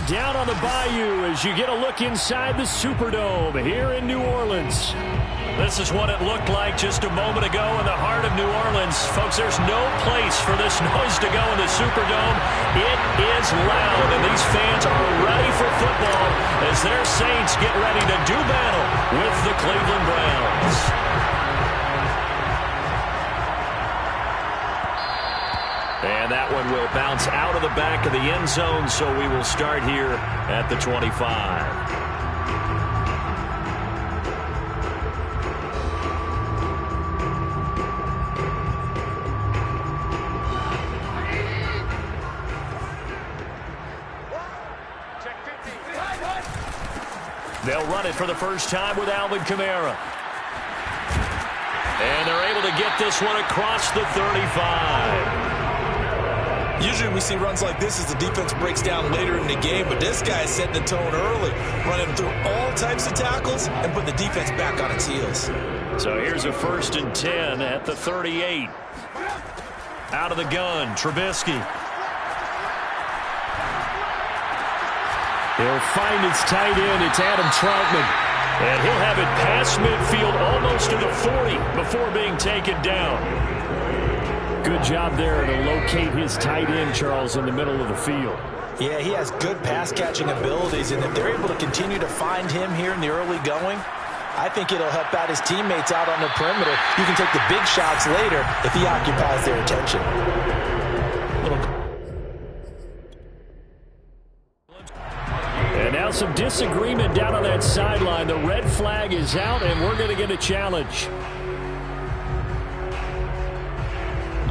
are down on the Bayou as you get a look inside the Superdome here in New Orleans. This is what it looked like just a moment ago in the heart of New Orleans. Folks, there's no place for this noise to go in the Superdome. It is loud, and these fans are ready for football as their Saints get ready to do battle with the Cleveland Browns. And that one will bounce out of the back of the end zone, so we will start here at the 25. They'll run it for the first time with Alvin Kamara. And they're able to get this one across the 35. Usually we see runs like this as the defense breaks down later in the game, but this guy is setting the tone early, running through all types of tackles and putting the defense back on its heels. So here's a 1st and 10 at the 38. Out of the gun, Trubisky. He'll find his tight end. It's Adam Troutman. And he'll have it past midfield almost to the 40 before being taken down. Good job there to locate his tight end, Charles, in the middle of the field. Yeah, he has good pass-catching abilities, and if they're able to continue to find him here in the early going, I think it'll help out his teammates out on the perimeter. You can take the big shots later if he occupies their attention. And now some disagreement down on that sideline. The red flag is out, and we're going to get a challenge.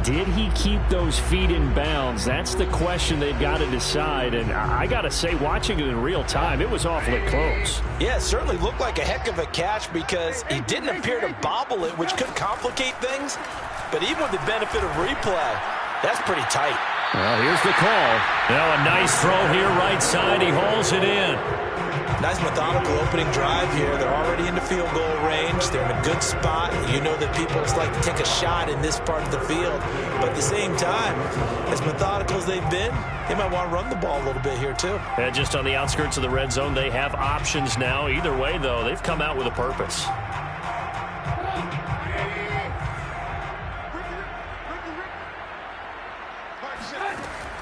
Did he keep those feet in bounds? That's the question they've got to decide. And I got to say, watching it in real time, it was awfully close. Yeah, it certainly looked like a heck of a catch because he didn't appear to bobble it, which could complicate things. But even with the benefit of replay, that's pretty tight. Well, here's the call. Now a nice throw here right side. He hauls it in. Nice methodical opening drive here. They're already in the field goal range. They're in a good spot. You know that people just like to take a shot in this part of the field. But at the same time, as methodical as they've been, they might want to run the ball a little bit here too. And just on the outskirts of the red zone, they have options now. Either way, though, they've come out with a purpose.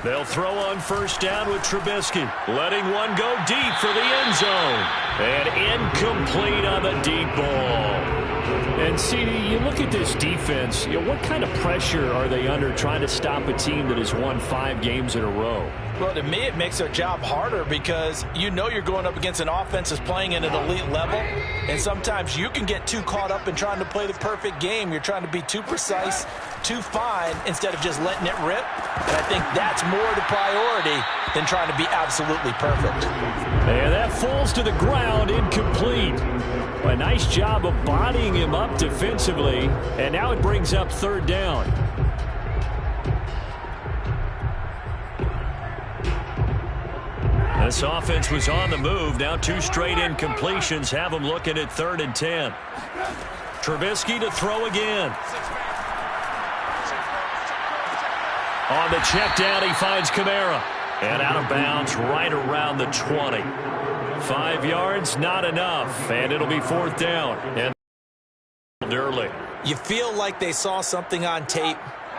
They'll throw on 1st down with Trubisky, letting one go deep for the end zone. And incomplete on the deep ball. And, CD, you look at this defense, what kind of pressure are they under trying to stop a team that has won 5 games in a row? Well, to me, it makes their job harder because you know you're going up against an offense that's playing at an elite level, and sometimes you can get too caught up in trying to play the perfect game. You're trying to be too precise, too fine, instead of just letting it rip. And I think that's more the priority than trying to be absolutely perfect. And that falls to the ground, incomplete. A nice job of bodying him up defensively, and now it brings up 3rd down. This offense was on the move. Now 2 straight incompletions have them looking at 3rd and 10. Trubisky to throw again. On the check down, he finds Kamara. And out of bounds right around the 20. 5 yards, not enough. And it'll be 4th down. And early. You feel like they saw something on tape,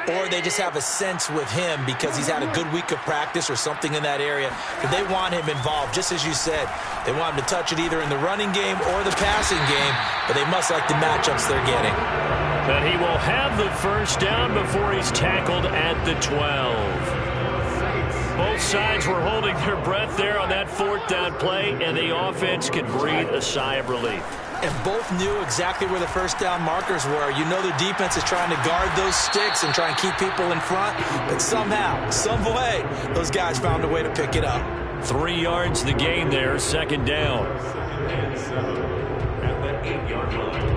or they just have a sense with him because he's had a good week of practice or something in that area. But they want him involved, just as you said. They want him to touch it either in the running game or the passing game, but they must like the matchups they're getting. And he will have the 1st down before he's tackled at the 12. Both sides were holding their breath there on that 4th down play, and the offense can breathe a sigh of relief. And both knew exactly where the 1st down markers were. You know the defense is trying to guard those sticks and try and keep people in front, but somehow, some way, those guys found a way to pick it up. 3 yards the gain there, 2nd down. At the 8-yard line.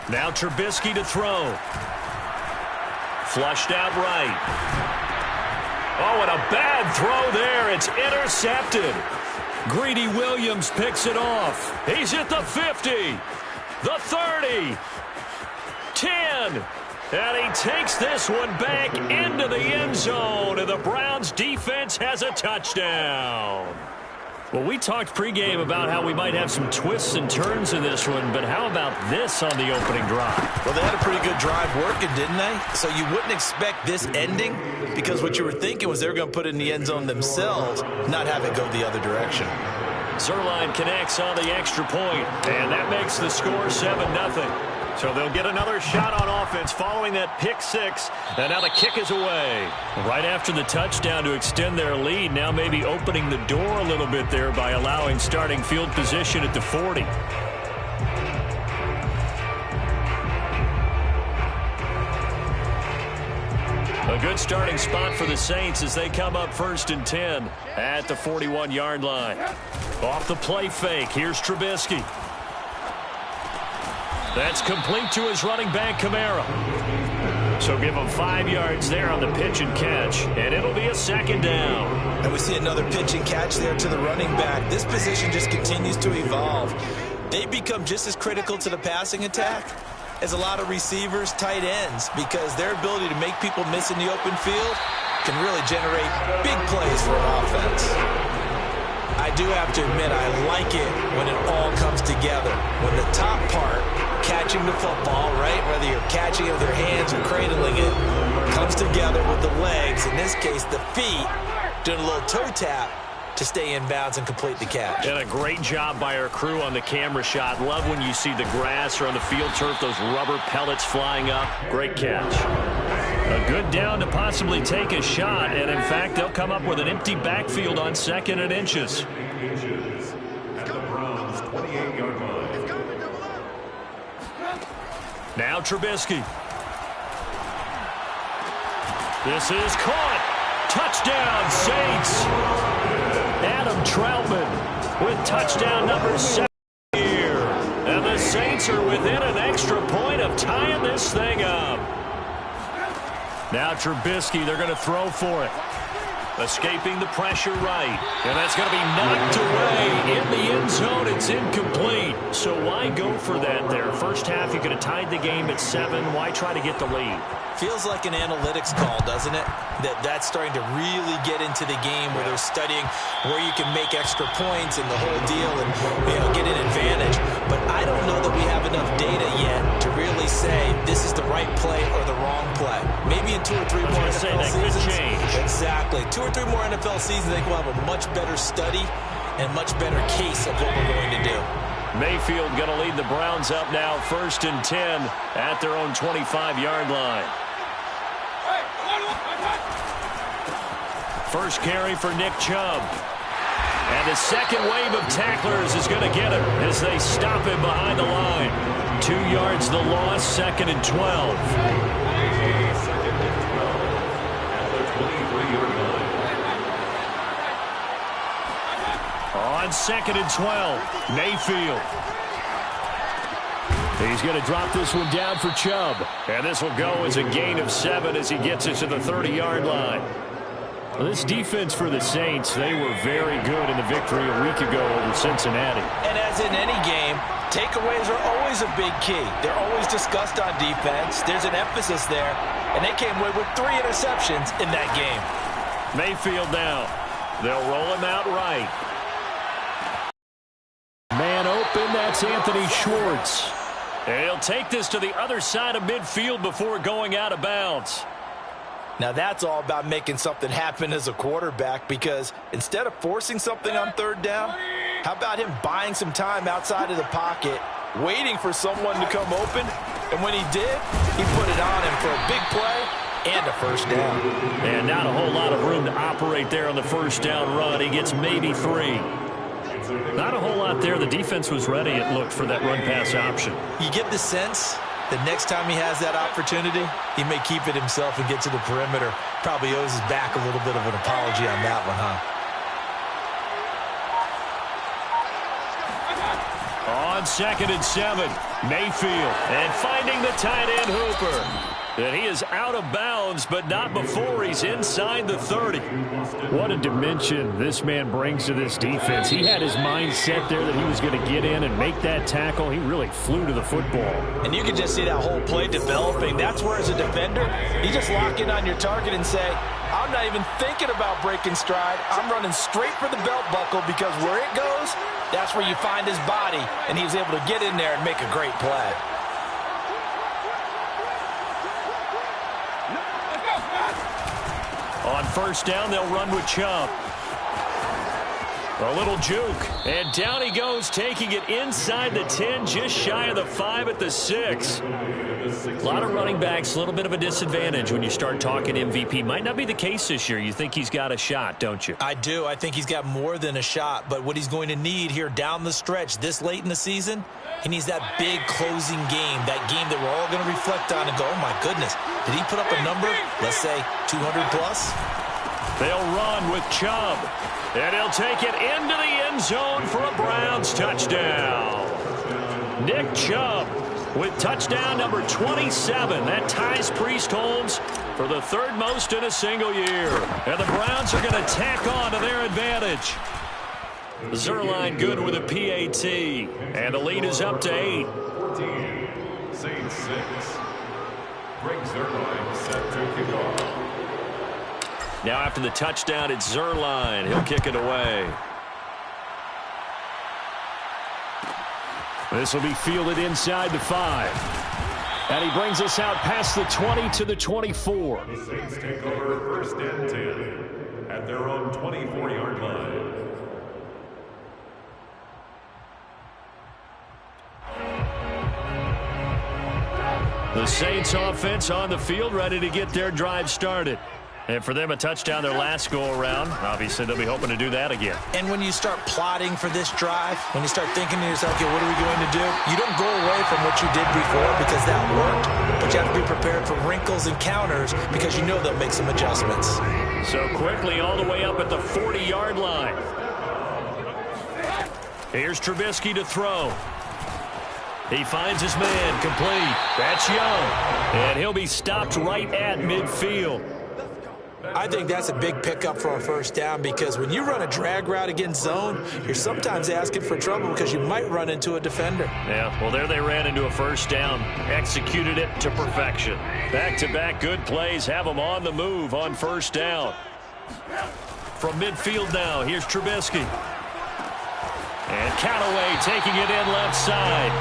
Now Trubisky to throw. Flushed out right. Oh, and a bad throw there. It's intercepted. Greedy Williams picks it off. He's at the 50, the 30, 10. And he takes this one back into the end zone, and the Browns defense has a touchdown. Well, we talked pregame about how we might have some twists and turns in this one, but how about this on the opening drive? Well, they had a pretty good drive working, didn't they? So you wouldn't expect this ending, because what you were thinking was they were going to put it in the end zone themselves, not have it go the other direction. Zuerlein connects on the extra point, and that makes the score 7-0. So they'll get another shot on offense following that pick six, and now the kick is away. Right after the touchdown to extend their lead, now maybe opening the door a little bit there by allowing starting field position at the 40. A good starting spot for the Saints as they come up 1st and 10 at the 41-yard line. Off the play fake, here's Trubisky. That's complete to his running back, Kamara. So give him 5 yards there on the pitch and catch, and it'll be a 2nd down. And we see another pitch and catch there to the running back. This position just continues to evolve. They become just as critical to the passing attack as a lot of receivers, tight ends, because their ability to make people miss in the open field can really generate big plays for an offense. I do have to admit, I like it when it all comes together. When the top part, catching the football, right, whether you're catching it with your hands or cradling it, comes together with the legs, in this case the feet, doing a little toe tap to stay in bounds and complete the catch. And a great job by our crew on the camera shot. Love when you see the grass or on the field turf, those rubber pellets flying up. Great catch. A good down to possibly take a shot, and in fact, they'll come up with an empty backfield on 2nd and inches. Now Trubisky. This is caught. Touchdown, Saints. Adam Troutman with touchdown number 7 here. And the Saints are within an extra point of tying this thing up. Now Trubisky, they're going to throw for it. Escaping the pressure right. And that's going to be knocked away in the end zone. It's incomplete. So why go for that there? First half, you could have tied the game at 7. Why try to get the lead? Feels like an analytics call, doesn't it? That's starting to really get into the game where they're studying where you can make extra points and the whole deal and, get an advantage. But I don't know that we have enough data yet to really say this is the right play or the wrong play. Maybe in 2 or 3 more NFL seasons. Could change. Exactly. 2 or 3 more NFL seasons, I think we'll have a much better study and much better case of what we're going to do. Mayfield going to lead the Browns up now 1st and 10 at their own 25-yard line. First carry for Nick Chubb. And the second wave of tacklers is going to get him as they stop him behind the line. 2 yards the loss, 2nd and 12. On 2nd and 12, Mayfield. He's going to drop this one down for Chubb. And this will go as a gain of 7 as he gets it to the 30-yard line. Well, this defense for the Saints, they were very good in the victory a week ago over Cincinnati. And as in any game, takeaways are always a big key. They're always discussed on defense. There's an emphasis there. And they came away with 3 interceptions in that game. Mayfield now. They'll roll him out right. Man open, that's Anthony Schwartz. And he'll take this to the other side of midfield before going out of bounds. Now that's all about making something happen as a quarterback, because instead of forcing something on 3rd down, how about him buying some time outside of the pocket, waiting for someone to come open, and when he did, he put it on him for a big play and a 1st down. And not a whole lot of room to operate there on the 1st down run. He gets maybe 3. Not a whole lot there. The defense was ready, it looked, for that run-pass option. You get the sense the next time he has that opportunity, he may keep it himself and get to the perimeter. Probably owes his back a little bit of an apology on that one, huh? On 2nd and 7, Mayfield. And finding the tight end, Hooper. And he is out of bounds, but not before he's inside the 30. What a dimension this man brings to this defense. He had his mind set there that he was going to get in and make that tackle. He really flew to the football. And you can just see that whole play developing. That's where, as a defender, you just lock in on your target and say, I'm not even thinking about breaking stride. I'm running straight for the belt buckle, because where it goes, that's where you find his body. And he was able to get in there and make a great play. On first down, they'll run with Chubb. A little juke. And down he goes, taking it inside the 10, just shy of the 5 at the 6. A lot of running backs, a little bit of a disadvantage when you start talking MVP. Might not be the case this year. You think he's got a shot, don't you? I do. I think he's got more than a shot. But what he's going to need here down the stretch this late in the season, he needs that big closing game, that game that we're all going to reflect on and go, oh, my goodness, did he put up a number, let's say, 200 plus? They'll run with Chubb. And he'll take it into the end zone for a Browns touchdown. Nick Chubb with touchdown number 27. That ties Priest Holmes for the third most in a single year. And the Browns are going to tack on to their advantage. Zuerlein good with a PAT. And the lead is up to 8. Saints 6. Greg Zuerlein set to kick off. Now after the touchdown, it's Zuerlein. He'll kick it away. This will be fielded inside the 5. And he brings us out past the 20 to the 24. The Saints take over first and 10 at their own 24-yard line. The Saints offense on the field, ready to get their drive started. And for them, a touchdown their last go-around. Obviously, they'll be hoping to do that again. And when you start plotting for this drive, when you start thinking to yourself, okay, what are we going to do? You don't go away from what you did before because that worked, but you have to be prepared for wrinkles and counters because you know they'll make some adjustments. So quickly all the way up at the 40-yard line. Here's Trubisky to throw. He finds his man, complete. That's Young. And he'll be stopped right at midfield. I think that's a big pickup for a first down because when you run a drag route against zone, you're sometimes asking for trouble because you might run into a defender. Yeah, well, there they ran into a first down. Executed it to perfection. Back-to-back good plays have them on the move on first down. From midfield now, here's Trubisky. And Callaway taking it in left side.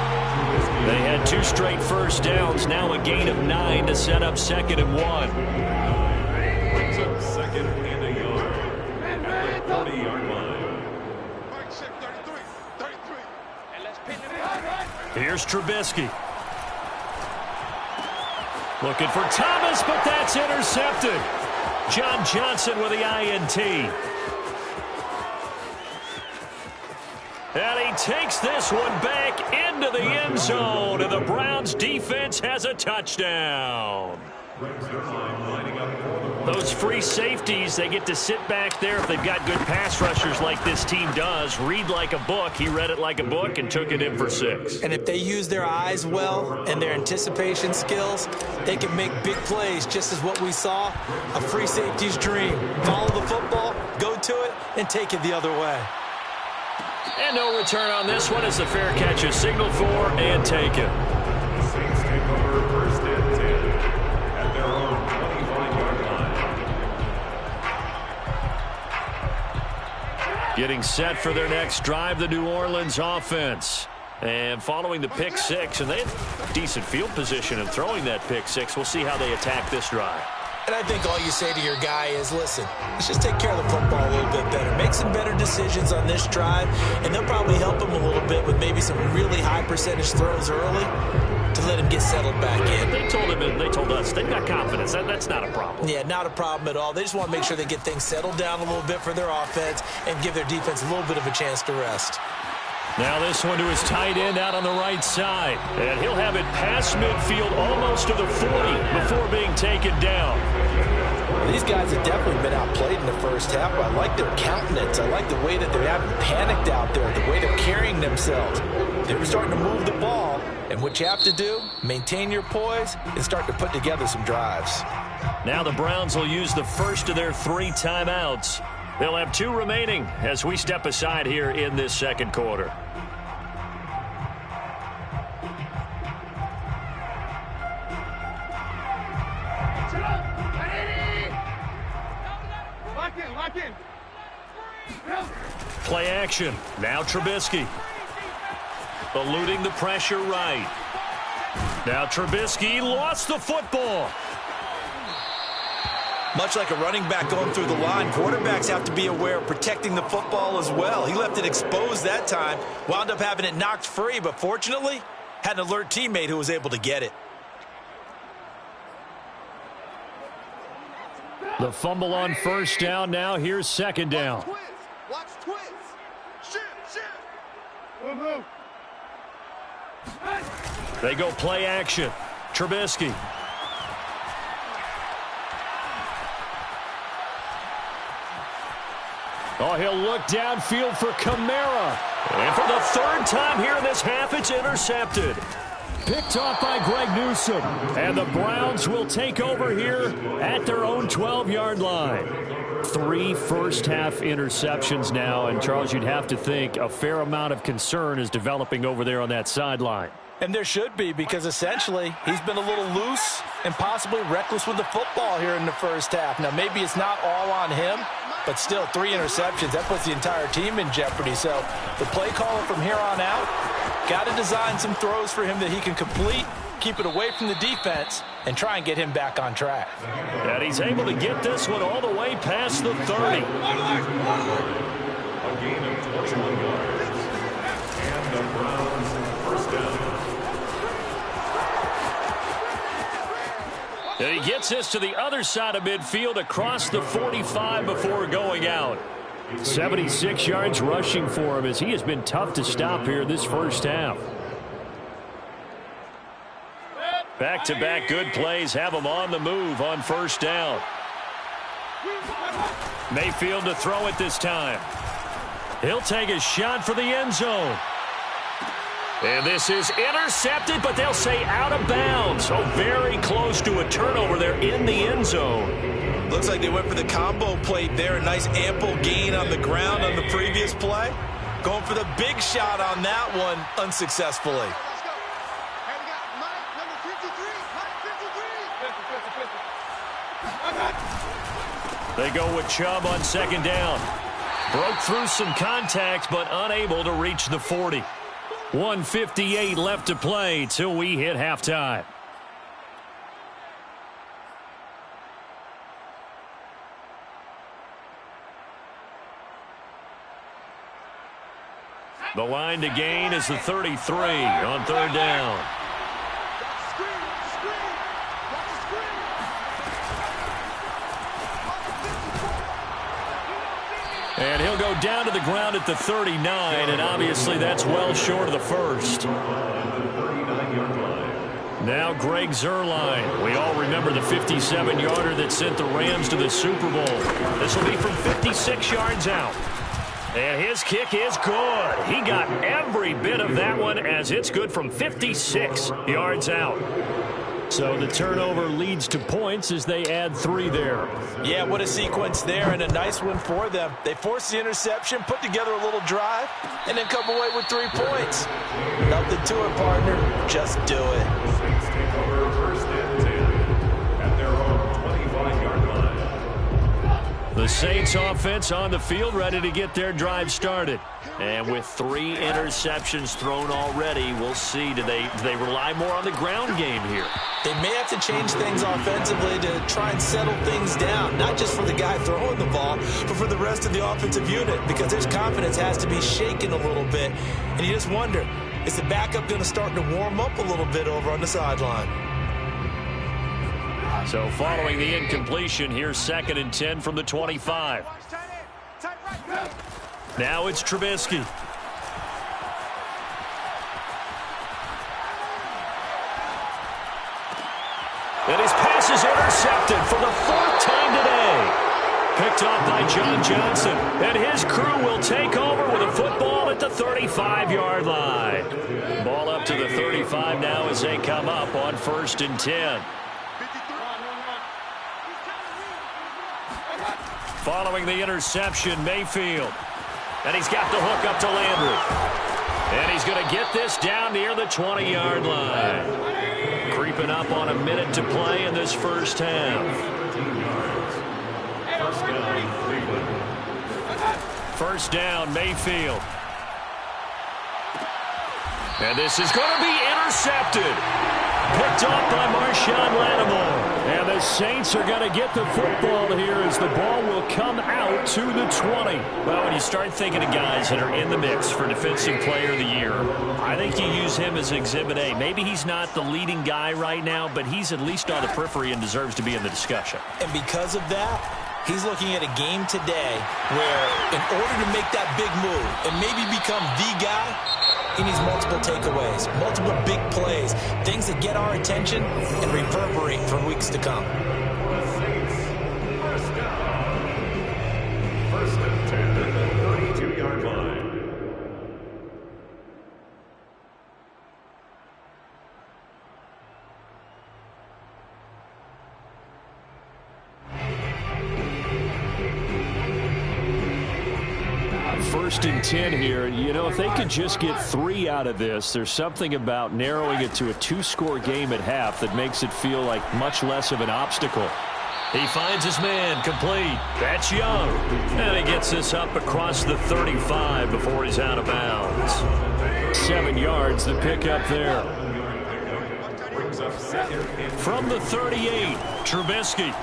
They had 2 straight first downs, now a gain of 9 to set up 2nd and 1. Second and a yard at the 40-yard line. Here's Trubisky. Looking for Thomas, but that's intercepted. John Johnson with the INT. And he takes this one back into the end zone, and the Browns defense has a touchdown. Those free safeties, they get to sit back there if they've got good pass rushers like this team does. Read like a book. He read it like a book and took it in for 6. And if they use their eyes well and their anticipation skills, they can make big plays, just as what we saw. A free safety's dream. Follow the football, go to it, and take it the other way. And no return on this one as the fair catch is signaled for and taken. Saints take over first and 10 at their own 25-yard line. Getting set for their next drive, the New Orleans offense. And following the pick 6, and they have decent field position in throwing that pick 6. We'll see how they attack this drive. And I think all you say to your guy is, listen, let's just take care of the football a little bit better. Make some better decisions on this drive, and they'll probably help him a little bit with maybe some really high percentage throws early to let him get settled back in. They told him, and they told us, they've got confidence. That's not a problem. Yeah, not a problem at all. They just want to make sure they get things settled down a little bit for their offense and give their defense a little bit of a chance to rest. Now this one to his tight end out on the right side. And he'll have it past midfield almost to the 40 before being taken down. These guys have definitely been outplayed in the first half. I like their countenance. I like the way that they haven't panicked out there, the way they're carrying themselves. They were starting to move the ball, And what you have to do, maintain your poise and start to put together some drives. Now the Browns will use the first of their 3 timeouts. They'll have 2 remaining as we step aside here in this second quarter. Lock in. Play action. Now Trubisky. Eluding the pressure right. Now Trubisky lost the football. Much like a running back going through the line, quarterbacks have to be aware of protecting the football as well. He left it exposed that time, wound up having it knocked free, but fortunately, had an alert teammate who was able to get it. The fumble on first down. Now here's second down. Watch twins. Shoot. Move. They go play action. Trubisky. Oh, he'll look downfield for Kamara. And for the 3rd time here in this half, it's intercepted. Picked off by Greg Newsome. And the Browns will take over here at their own 12-yard line. 3 first-half interceptions now. And, Charles, you'd have to think a fair amount of concern is developing over there on that sideline. And there should be, because essentially he's been a little loose and possibly reckless with the football here in the first half. Now, maybe it's not all on him, but still 3 interceptions. That puts the entire team in jeopardy. So the play caller from here on out got to design some throws for him that he can complete, keep it away from the defense, and try and get him back on track. And he's able to get this one all the way past the 30. A gain of 21 yards. And the Browns first down. And he gets this to the other side of midfield across the 45 before going out. 76 yards rushing for him as he has been tough to stop here this first half. Back-to-back good plays have him on the move on first down. Mayfield to throw it this time. He'll take a shot for the end zone. And this is intercepted, but they'll say out of bounds. So very close to a turnover there in the end zone. Looks like they went for the combo plate there. A nice ample gain on the ground on the previous play. Going for the big shot on that one unsuccessfully. They go with Chubb on second down. Broke through some contacts, but unable to reach the 40. 1:58 left to play till we hit halftime. The line to gain is the 33 on third down. And he'll go down to the ground at the 39, and obviously that's well short of the first. Now Greg Zuerlein. We all remember the 57-yarder that sent the Rams to the Super Bowl. This will be from 56 yards out. And his kick is good. He got every bit of that one as it's good from 56 yards out. So the turnover leads to points as they add 3 there. Yeah, what a sequence there, and a nice one for them. They forced the interception, put together a little drive, and then come away with 3 points. Nothing to it, partner. Just do it. Saints take over first and 10 at their own 25-yard line. The Saints offense on the field ready to get their drive started. And with 3 interceptions thrown already, we'll see. Do they rely more on the ground game here? They may have to change things offensively to try and settle things down, not just for the guy throwing the ball, but for the rest of the offensive unit, because his confidence has to be shaken a little bit. And you just wonder, is the backup going to start to warm up a little bit over on the sideline? So following the incompletion, here's 2nd and 10 from the 25. Now it's Trubisky. And his pass is intercepted for the 4th time today. Picked off by John Johnson. And his crew will take over with a football at the 35-yard line. Ball up to the 35 now as they come up on 1st and 10. Following the interception, Mayfield. And he's got the hook up to Landry. And he's going to get this down near the 20-yard line. Creeping up on a minute to play in this first half. First down, Mayfield. And this is going to be intercepted. Picked off by Marshawn Lattimore. And the Saints are going to get the football here as the ball will come out to the 20. Well, when you start thinking of guys that are in the mix for Defensive Player of the Year, I think you use him as Exhibit A. Maybe he's not the leading guy right now, but he's at least on the periphery and deserves to be in the discussion. And because of that, he's looking at a game today where in order to make that big move and maybe become the guy, he needs multiple takeaways, multiple big plays, things that get our attention and reverberate for weeks to come. First and 10 at the 32-yard line. First and 10 here. You know, if they could just get 3 out of this, there's something about narrowing it to a 2-score game at half that makes it feel like much less of an obstacle. He finds his man complete. That's Young. And he gets this up across the 35 before he's out of bounds. 7 yards, the pickup there. From the 38, Trubisky.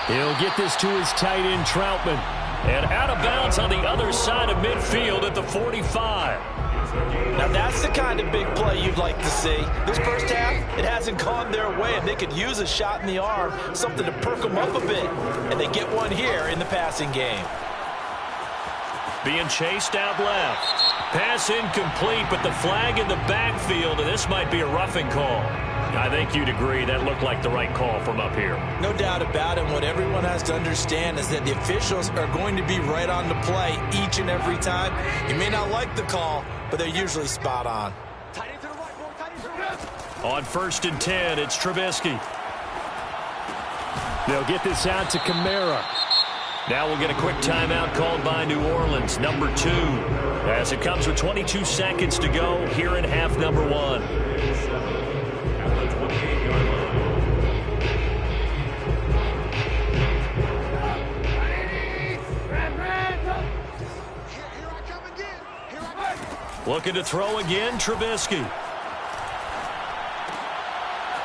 He'll get this to his tight end, Troutman. And out of bounds on the other side of midfield at the 45. Now that's the kind of big play you'd like to see. This first half, it hasn't gone their way, and they could use a shot in the arm, something to perk them up a bit. And they get one here in the passing game. Being chased out left. Pass incomplete, but the flag in the backfield, and this might be a roughing call. I think you'd agree that looked like the right call from up here. No doubt about it. What everyone has to understand is that the officials are going to be right on the play each and every time. You may not like the call, but they're usually spot on. On 1st and 10, it's Trubisky. They'll get this out to Kamara. Now we'll get a quick timeout called by New Orleans, number 2, as it comes with 22 seconds to go here in half number 1. Looking to throw again, Trubisky.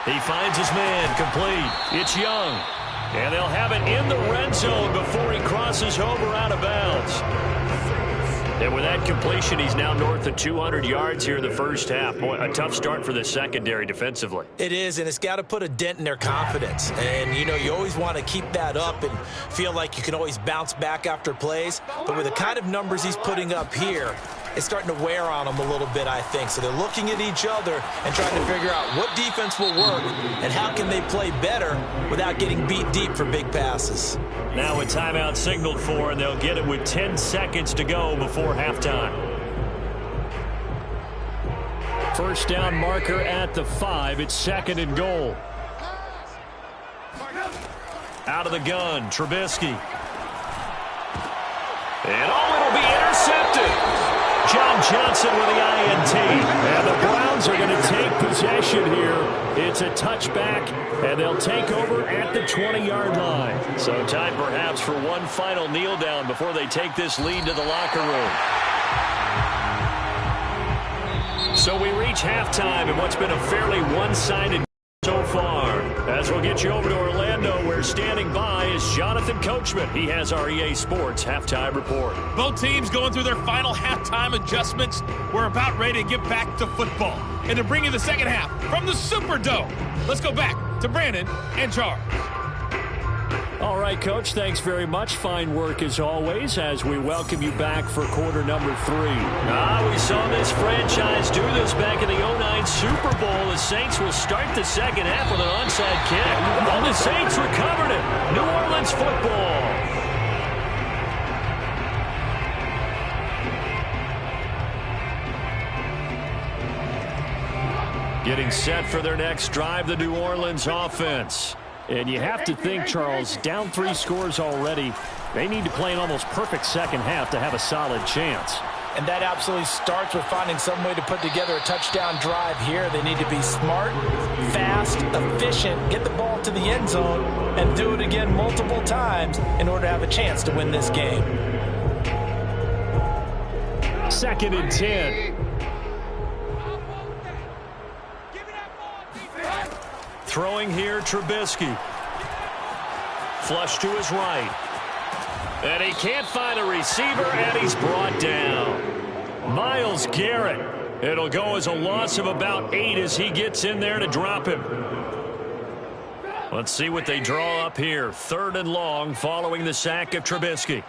He finds his man complete. It's Young. And they'll have it in the red zone before he crosses over out of bounds. And with that completion, he's now north of 200 yards here in the first half. Boy, a tough start for the secondary defensively. It is, and it's got to put a dent in their confidence. And, you know, you always want to keep that up and feel like you can always bounce back after plays. But with the kind of numbers he's putting up here, it's starting to wear on them a little bit, I think. So they're looking at each other and trying to figure out what defense will work and how can they play better without getting beat deep for big passes. Now a timeout signaled for, and they'll get it with 10 seconds to go before halftime. First down marker at the 5. It's 2nd and goal. Out of the gun, Trubisky. And it'll be intercepted. John Johnson with the INT. And the Browns are going to take possession here. It's a touchback, and they'll take over at the 20-yard line. So time perhaps for one final kneel down before they take this lead to the locker room. So we reach halftime in what's been a fairly one-sided so far. As we'll get you over to Orlando, where standing by is Jonathan Coachman. He has our EA Sports halftime report. Both teams going through their final halftime adjustments. We're about ready to get back to football. And to bring you the second half from the Superdome, let's go back to Brandon and Charles. All right, Coach, thanks very much. Fine work as always as we welcome you back for quarter number 3. We saw this franchise do this back in the 2009 Super Bowl. The Saints will start the second half with an onside kick. Well, the Saints recovered it. New Orleans Getting set for their next drive, the New Orleans offense. And you have to think, Charles, down 3 scores already. They need to play an almost perfect second half to have a solid chance. And that absolutely starts with finding some way to put together a touchdown drive here. They need to be smart, fast, efficient, get the ball to the end zone, and do it again multiple times in order to have a chance to win this game. 2nd and 10. Throwing here, Trubisky. Flush to his right. And he can't find a receiver, and he's brought down. Myles Garrett. It'll go as a loss of about 8 as he gets in there to drop him. Let's see what they draw up here. 3rd and long following the sack of Trubisky.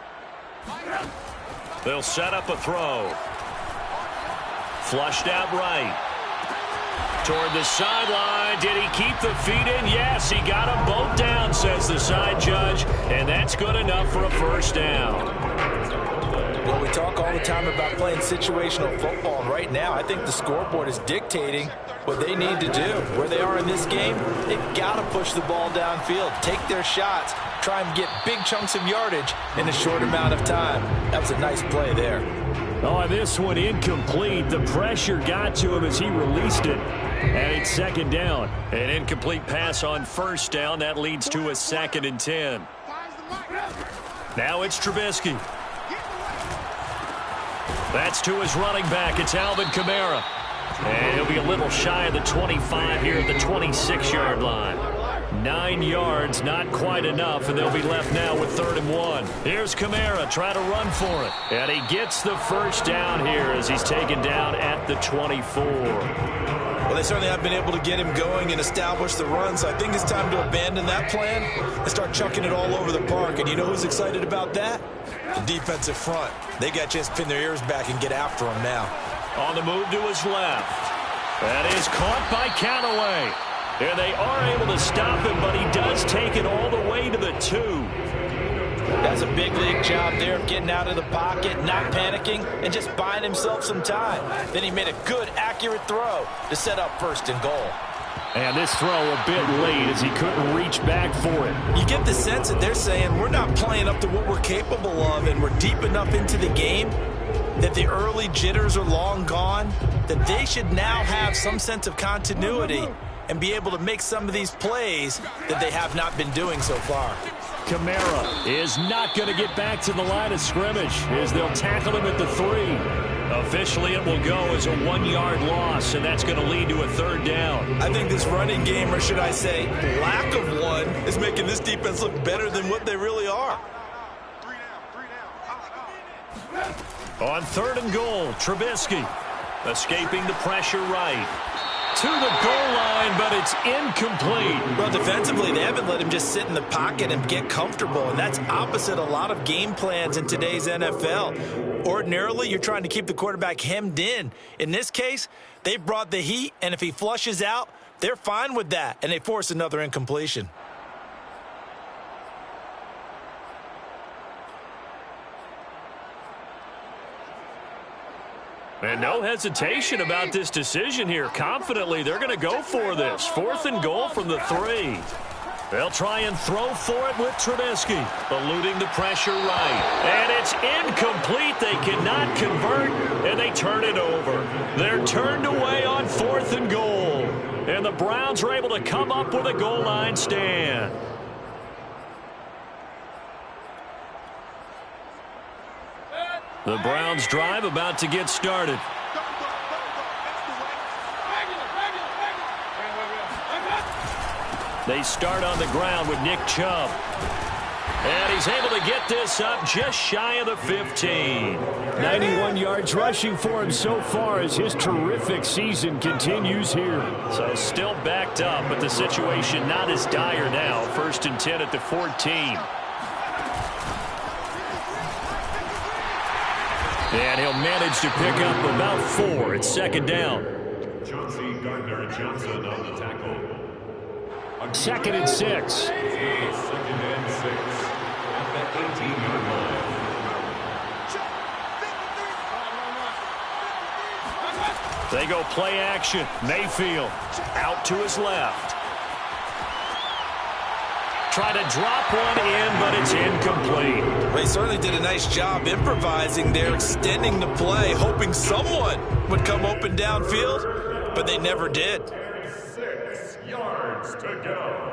They'll set up a throw. Flushed out right. Toward the sideline. Did he keep the feet in? Yes, he got them both down, says the side judge. And that's good enough for a 1st down. Well, we talk all the time about playing situational football. Right now, I think the scoreboard is dictating what they need to do. Where they are in this game, they've got to push the ball downfield, take their shots, try and get big chunks of yardage in a short amount of time. That was a nice play there. Oh, this one incomplete. The pressure got to him as he released it. And it's 2nd down. An incomplete pass on 1st down. That leads to a 2nd and 10. Now it's Trubisky. That's to his running back. It's Alvin Kamara. And he'll be a little shy of the 25 here at the 26-yard line. 9 yards, not quite enough, and they'll be left now with 3rd and 1. Here's Kamara, try to run for it. And he gets the 1st down here as he's taken down at the 24. Well, they certainly have been able to get him going and establish the run, so I think it's time to abandon that plan and start chucking it all over the park. And you know who's excited about that? The defensive front. They got a chance to pin their ears back and get after him now. On the move to his left. That is caught by Callaway. And they are able to stop him, but he does take it all the way to the 2. That's a big league job there of getting out of the pocket, not panicking, and just buying himself some time. Then he made a good, accurate throw to set up 1st and goal. And this throw a bit late as he couldn't reach back for it. You get the sense that they're saying we're not playing up to what we're capable of, and we're deep enough into the game that the early jitters are long gone, that they should now have some sense of continuity and be able to make some of these plays that they have not been doing so far. Kamara is not going to get back to the line of scrimmage as they'll tackle him at the 3. Officially, it will go as a 1-yard loss, and that's going to lead to a 3rd down. I think this running game, or should I say lack of one, is making this defense look better than what they really are. On 3rd and goal, Trubisky escaping the pressure right. To the goal line, but it's incomplete. Well, defensively, they haven't let him just sit in the pocket and get comfortable, and that's opposite a lot of game plans in today's NFL. Ordinarily, you're trying to keep the quarterback hemmed in. In this case, they brought the heat, and if he flushes out, they're fine with that, and they force another incompletion. And no hesitation about this decision here. Confidently, they're going to go for this. 4th and goal from the 3. They'll try and throw for it with Trubisky, eluding the pressure right. And it's incomplete. They cannot convert, and they turn it over. They're turned away on 4th and goal. And the Browns are able to come up with a goal line stand. The Browns drive about to get started. They start on the ground with Nick Chubb. And he's able to get this up just shy of the 15. 91 yards rushing for him so far as his terrific season continues here. So still backed up, but the situation not as dire now. 1st and 10 at the 14. And he'll manage to pick up about 4. It's 2nd down. Chauncey Gardner-Johnson on the tackle. 2nd and 6. 2nd and 6 at the 18-yard line. They go play action. Mayfield out to his left. Try to drop one in, but it's incomplete. Well, he certainly did a nice job improvising there, extending the play, hoping someone would come open downfield, but they never did. 6 yards to go.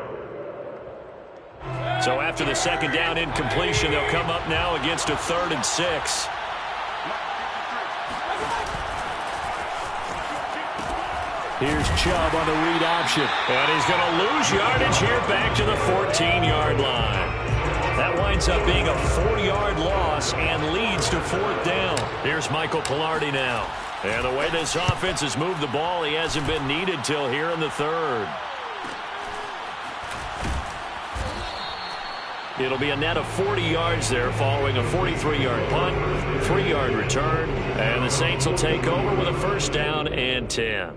So after the second down incompletion, they'll come up now against a 3rd and 6. Here's Chubb on the read option. And he's going to lose yardage here back to the 14-yard line. That winds up being a 4-yard loss and leads to 4th down. Here's Michael Palardy now. And the way this offense has moved the ball, he hasn't been needed till here in the 3rd. It'll be a net of 40 yards there following a 43-yard punt, 3-yard return, and the Saints will take over with a 1st down and 10.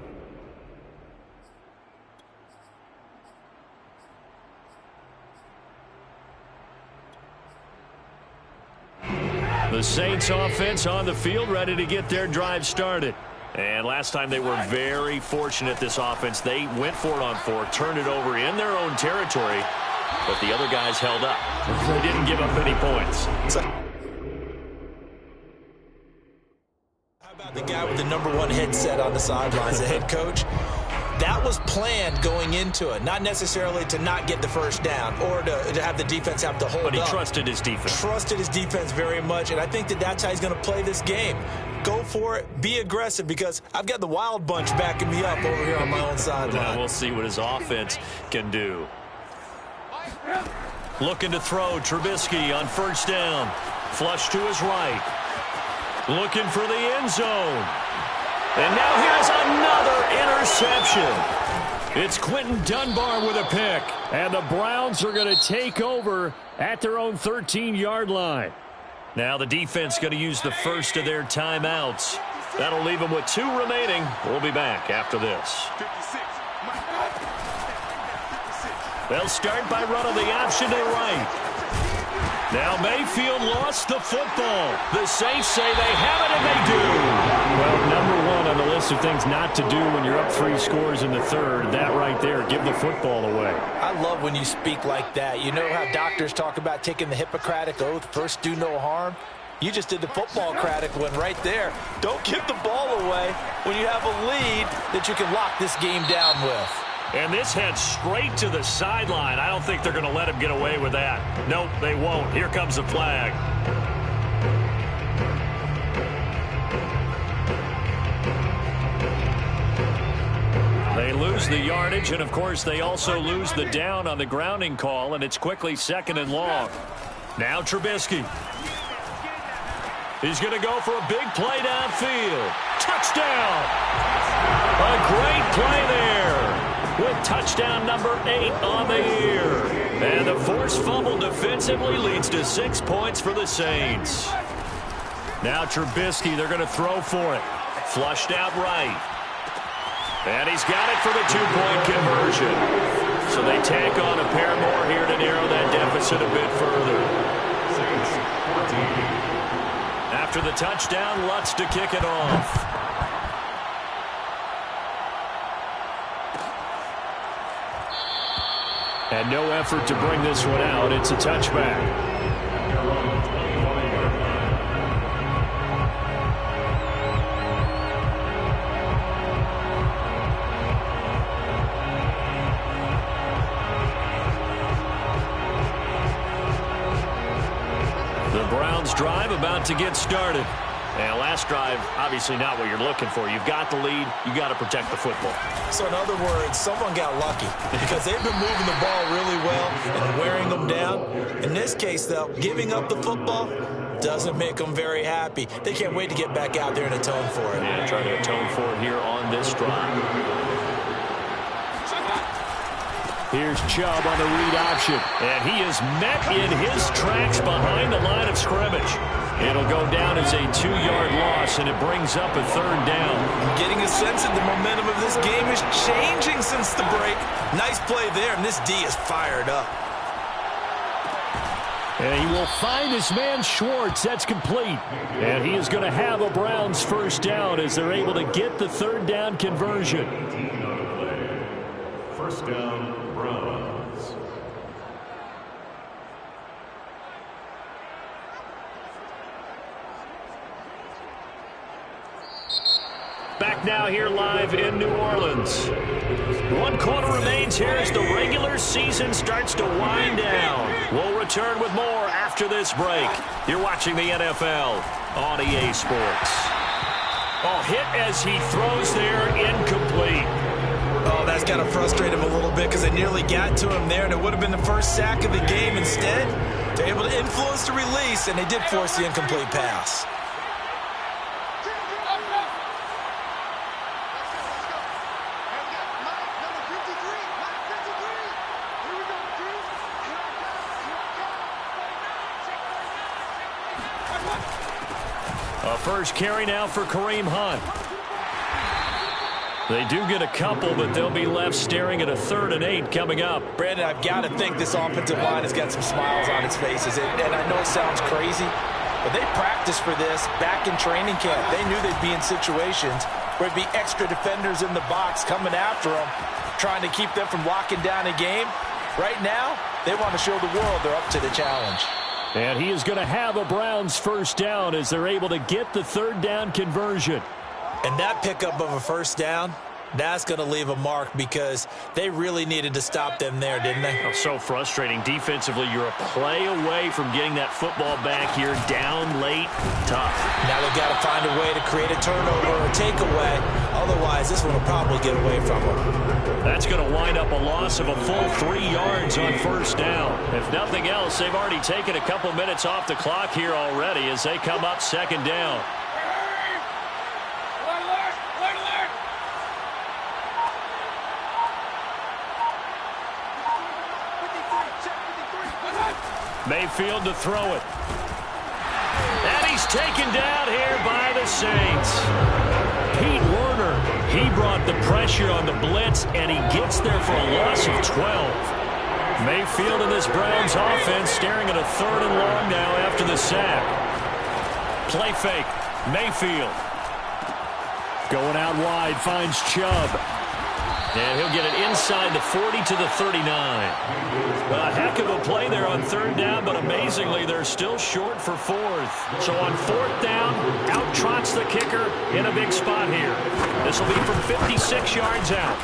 The Saints offense on the field ready to get their drive started. And last time they were very fortunate, this offense. They went for it on 4, turned it over in their own territory, but the other guys held up. They didn't give up any points. How about the guy with the #1 headset on the sidelines, the head coach? That was planned going into it, not necessarily to not get the 1st down or to have the defense have to hold up. But he trusted his defense. Trusted his defense very much, and I think that's how he's going to play this game. Go for it, be aggressive, because I've got the Wild Bunch backing me up over here on my own sideline. We'll see what his offense can do. Looking to throw, Trubisky on 1st down. Flush to his right. Looking for the end zone. And now here's another interception. It's Quentin Dunbar with a pick. And the Browns are going to take over at their own 13-yard line. Now the defense going to use the first of their timeouts. That'll leave them with 2 remaining. We'll be back after this. They'll start by running the option to the right. Now Mayfield lost the football. The Saints say they have it, and they do. Well, #1 on the list of things not to do when you're up 3 scores in the 3rd. That right there, give the football away. I love when you speak like that. You know how doctors talk about taking the Hippocratic Oath, first do no harm? You just did the football-cratic one right there. Don't give the ball away when you have a lead that you can lock this game down with. And this heads straight to the sideline. I don't think they're going to let him get away with that. Nope, they won't. Here comes the flag. They lose the yardage, and of course they also lose the down on the grounding call, and it's quickly 2nd and long. Now Trubisky. He's going to go for a big play downfield. Touchdown! A great play there, with touchdown #8 on the year. And the forced fumble defensively leads to 6 points for the Saints. Now Trubisky, they're going to throw for it. Flushed out right. And he's got it for the 2-point conversion. So they tack on a pair more here to narrow that deficit a bit further. After the touchdown, Lutz to kick it off. And no effort to bring this one out. It's a touchback. The Browns drive about to get started. And last drive, obviously not what you're looking for. You've got the lead. You got to protect the football. So in other words, someone got lucky because they've been moving the ball really well and wearing them down. In this case, though, giving up the football doesn't make them very happy. They can't wait to get back out there and atone for it. Yeah, trying to atone for it here on this drive. Here's Chubb on the read option. And he is met in his tracks behind the line of scrimmage. It'll go down as a 2-yard loss, and it brings up a 3rd down. I'm getting a sense that the momentum of this game is changing since the break. Nice play there, and this D is fired up. And he will find his man Schwartz. That's complete. And he is going to have a Browns first down as they're able to get the third down conversion. First down, Browns. Back now here live in New Orleans. 1 quarter remains here as the regular season starts to wind down. We'll return with more after this break. You're watching the NFL on EA Sports. Oh, hit as he throws there, incomplete. Oh, that's got to frustrate him a little bit because they nearly got to him there, and it would have been the first sack of the game. Instead, they're able to influence the release, and they did force the incomplete pass. A first carry now for Kareem Hunt. They do get a couple, but they'll be left staring at a 3rd and 8 coming up. Brandon, I've got to think this offensive line has got some smiles on its faces. And I know it sounds crazy, but they practiced for this back in training camp. They knew they'd be in situations where it'd be extra defenders in the box coming after them, trying to keep them from locking down a game. Right now, they want to show the world they're up to the challenge. And he is going to have a Browns first down as they're able to get the third down conversion. And that pickup of a first down, that's going to leave a mark because they really needed to stop them there, didn't they? Oh, so frustrating. Defensively, you're a play away from getting that football back here down late. Tough. Now they've got to find a way to create a turnover or a takeaway. Otherwise, this one will probably get away from them. That's going to wind up a loss of a full 3 yards on first down. If nothing else, they've already taken a couple minutes off the clock here already as they come up second down. Mayfield to throw it. And he's taken down here by the Saints. Pete Werner, he brought the pressure on the blitz, and he gets there for a loss of 12. Mayfield and this Browns offense staring at a 3rd and long now after the sack. Play fake. Mayfield. Going out wide, finds Chubb. And he'll get it inside the 40 to the 39. A heck of a play there on 3rd down, but amazingly, they're still short for 4th. So on 4th down, out trots the kicker in a big spot here. This will be from 56 yards out.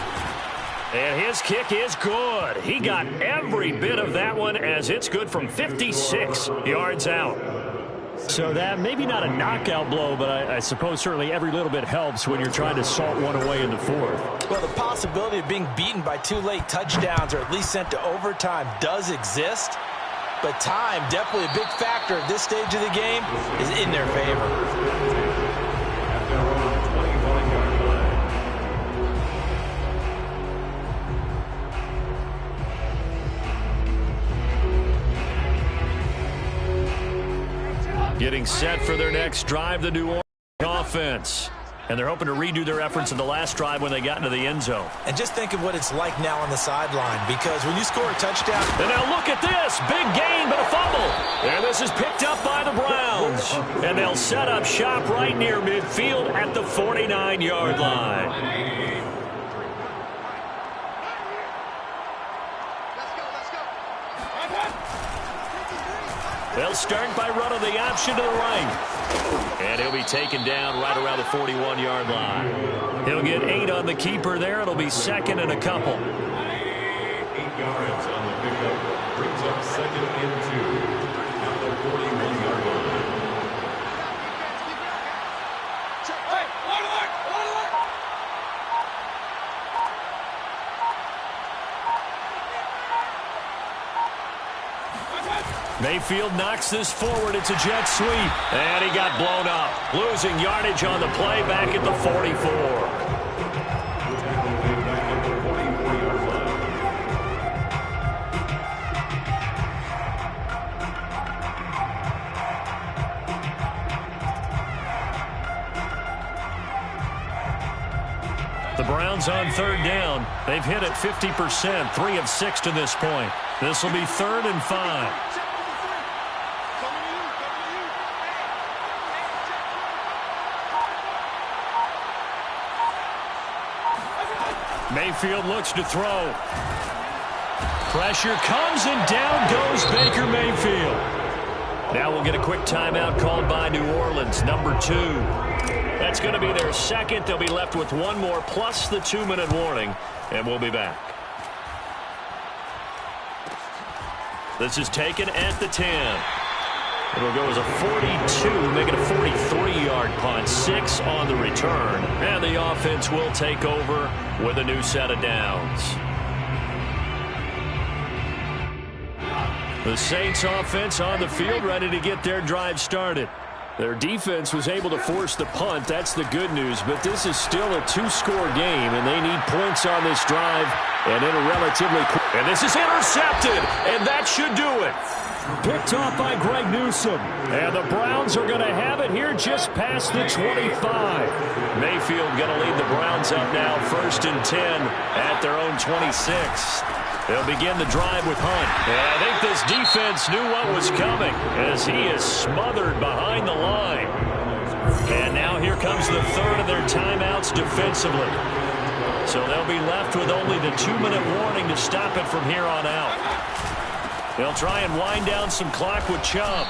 And his kick is good. He got every bit of that one as it's good from 56 yards out. So that maybe not a knockout blow, but I suppose certainly every little bit helps when you're trying to salt one away in the 4th. Well, the possibility of being beaten by 2 late touchdowns or at least sent to overtime does exist, but time, definitely a big factor at this stage of the game, is in their favor. Getting set for their next drive, the New Orleans offense. And they're hoping to redo their efforts in the last drive when they got into the end zone. And just think of what it's like now on the sideline, because when you score a touchdown... And now look at this. Big gain, but a fumble. And this is picked up by the Browns. And they'll set up shop right near midfield at the 49-yard line. They'll start by running the option to the right. And he'll be taken down right around the 41-yard line. He'll get 8 on the keeper there. It'll be 2nd and a couple. 8 yards on the pickup. Brings up 2nd and 2 at the 41-yard line. Mayfield knocks this forward. It's a jet sweep. And he got blown up. Losing yardage on the play back at the 44. The Browns on 3rd down. They've hit it 50%, 3 of 6 to this point. This will be 3rd and 5. Mayfield looks to throw. Pressure comes and down goes Baker Mayfield. Now we'll get a quick timeout called by New Orleans, number 2. That's going to be their second. They'll be left with one more plus the 2-minute warning, and we'll be back. This is taken at the 10. It'll go as a 42, make it a 43-yard punt, 6 on the return. And the offense will take over with a new set of downs. The Saints offense on the field, ready to get their drive started. Their defense was able to force the punt. That's the good news. But this is still a 2-score game, and they need points on this drive. And in a relatively quick. And this is intercepted, and that should do it. Picked off by Greg Newsome. And the Browns are going to have it here just past the 25. Mayfield going to lead the Browns up now, 1st and 10 at their own 26. They'll begin the drive with Hunt. And I think this defense knew what was coming as he is smothered behind the line. And now here comes the third of their timeouts defensively. So they'll be left with only the 2-minute warning to stop it from here on out. They'll try and wind down some clock with Chubb.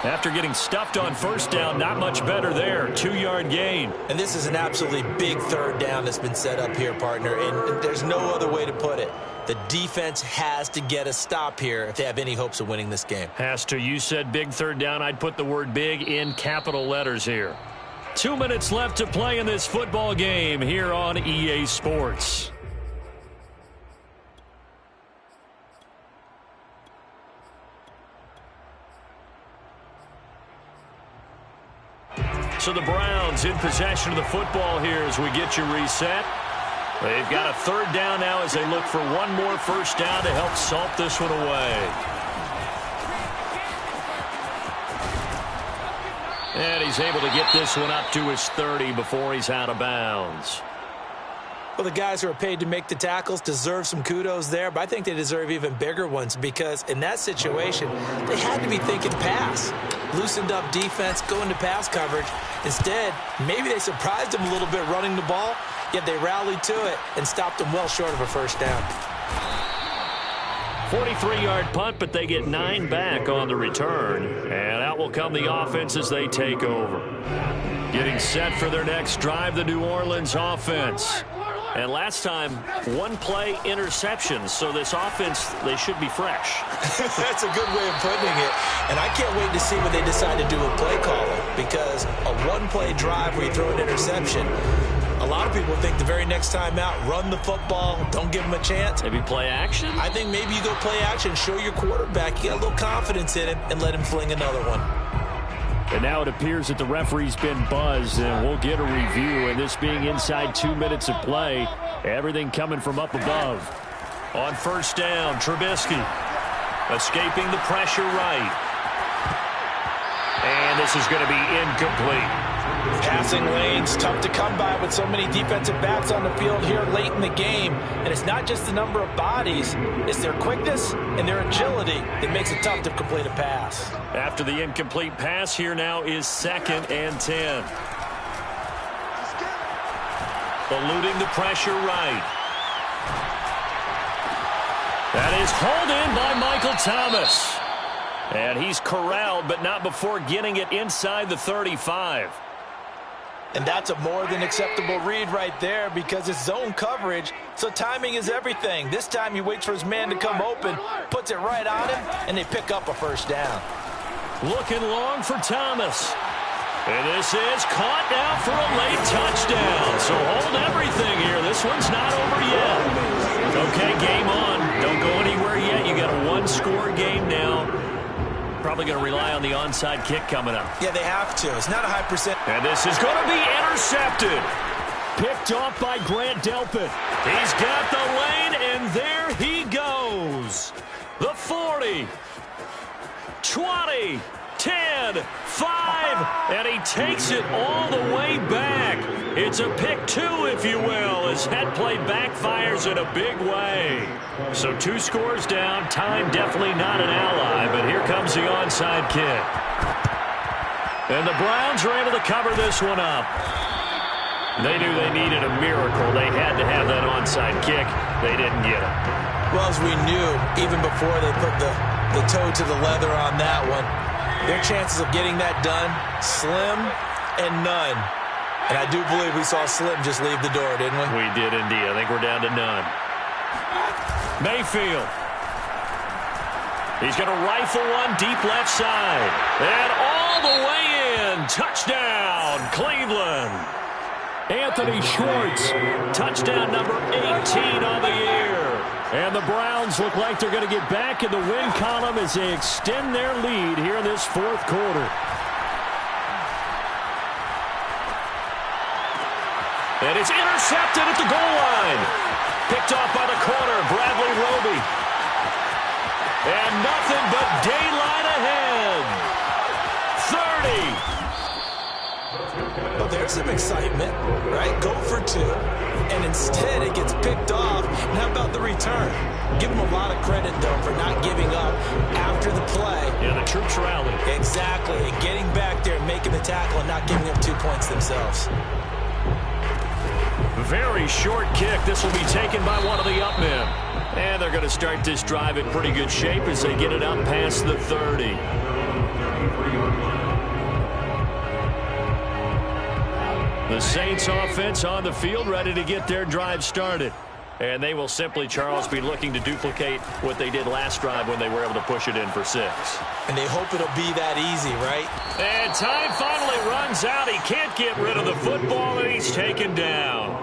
After getting stuffed on first down, not much better there. 2-yard gain. And this is an absolutely big third down that's been set up here, partner. And there's no other way to put it. The defense has to get a stop here if they have any hopes of winning this game. Has to. You said big third down. I'd put the word big in capital letters here. 2 minutes left to play in this football game here on EA Sports. So the Browns in possession of the football here as we get you reset. They've got a third down now as they look for one more first down to help salt this one away. And he's able to get this one up to his 30 before he's out of bounds. Well, the guys who are paid to make the tackles deserve some kudos there, but I think they deserve even bigger ones because in that situation, they had to be thinking pass. Loosened up defense, going to pass coverage. Instead, maybe they surprised them a little bit running the ball, yet they rallied to it and stopped them well short of a first down. 43-yard punt, but they get 9 back on the return. And out will come the offense as they take over. Getting set for their next drive, the New Orleans offense. And last time, 1-play interceptions. So this offense, they should be fresh. That's a good way of putting it. And I can't wait to see what they decide to do with play calling. Because a 1-play drive where you throw an interception, a lot of people think the very next time out, run the football, don't give them a chance. Maybe play action? I think maybe you go play action, show your quarterback you got a little confidence in him, and let him fling another one. And now it appears that the referee's been buzzed, and we'll get a review. And this being inside 2 minutes of play, everything coming from up above. On first down, Trubisky escaping the pressure right. And this is going to be incomplete. Passing lanes, tough to come by with so many defensive backs on the field here late in the game. And it's not just the number of bodies, it's their quickness and their agility that makes it tough to complete a pass. After the incomplete pass, here now is 2nd and 10. Eluding the pressure right. That is hauled in by Michael Thomas. And he's corralled, but not before getting it inside the 35. And that's a more than acceptable read right there because it's zone coverage, so timing is everything. This time he waits for his man to come open, puts it right on him, and they pick up a first down. Looking long for Thomas. And this is caught now for a late touchdown. So hold everything here. This one's not over yet. Okay, game on. Don't go anywhere yet. You got a 1-score game now. Probably going to rely on the onside kick coming up. Yeah, they have to. It's not a high percent. And this is going to be intercepted. Picked off by Grant Delpit. He's got the lane, and there he goes. The 40, 20, 10, 5, and he takes it all the way back. It's a pick 2, if you will, as that play backfires in a big way. So 2 scores down. Time definitely not an ally, but here comes the onside kick. And the Browns are able to cover this one up. They knew they needed a miracle. They had to have that onside kick. They didn't get it. Well, as we knew, even before they put the toe to the leather on that one, their chances of getting that done, slim and none. And I do believe we saw Slim just leave the door, didn't we? We did indeed. I think we're down to none. Mayfield. He's going to rifle one deep left side. And all the way in. Touchdown, Cleveland. Anthony Schwartz. Touchdown number 18 on the year. And the Browns look like they're going to get back in the win column as they extend their lead here in this fourth quarter. And it's intercepted at the goal line. Picked off by the corner, Bradley Roby. And nothing but daylight ahead. 30. Well, there's some excitement, right? Go for two. And instead it gets picked off. And how about the return? Give them a lot of credit, though, for not giving up after the play. Yeah, the troops rallied. Exactly. And getting back there and making the tackle and not giving up 2 points themselves. Very short kick. This will be taken by one of the up men. And they're going to start this drive in pretty good shape as they get it up past the 30. The Saints offense on the field ready to get their drive started. And they will simply, Charles, be looking to duplicate what they did last drive when they were able to push it in for 6. And they hope it'll be that easy, right? And time finally runs out. He can't get rid of the football, and he's taken down.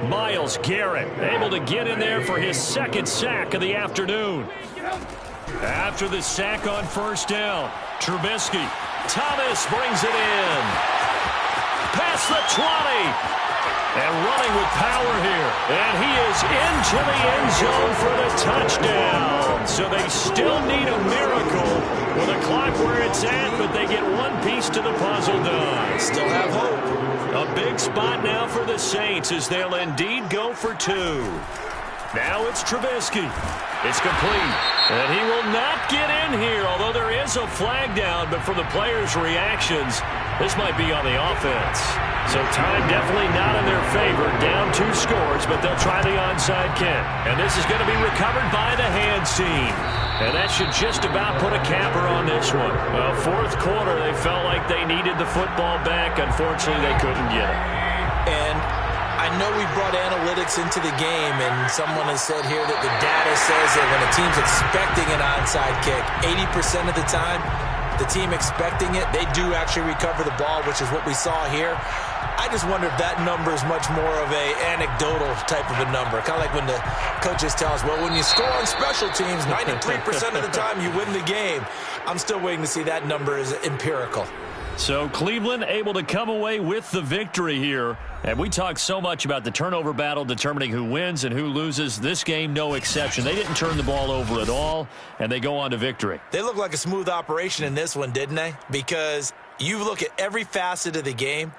Myles Garrett able to get in there for his second sack of the afternoon. After the sack on first down, Trubisky. Thomas brings it in. Past the 20. And running with power here. And he is into the end zone for the touchdown. So they still need a miracle with a clock where it's at, but they get one piece to the puzzle done. Still have hope. A big spot now for the Saints as they'll indeed go for 2. Now it's Trubisky. It's complete. And he will not get in here, although there is a flag down. But from the players' reactions, this might be on the offense. So time definitely not in their favor. Down 2 scores, but they'll try the onside kick. And this is going to be recovered by the hands team. And that should just about put a capper on this one. Well, fourth quarter, they felt like they needed the football back. Unfortunately, they couldn't get it. And I know we brought analytics into the game, and someone has said here that the data says that when a team's expecting an onside kick, 80% of the time, the team expecting it, they do actually recover the ball, which is what we saw here. I just wonder if that number is much more of a anecdotal type of a number. Kind of like when the coaches tell us, well, when you score on special teams, 93% of the time you win the game. I'm still waiting to see that number is empirical. So Cleveland able to come away with the victory here. And we talk so much about the turnover battle determining who wins and who loses. This game, no exception. They didn't turn the ball over at all, and they go on to victory. They look like a smooth operation in this one, didn't they? Because you look at every facet of the game,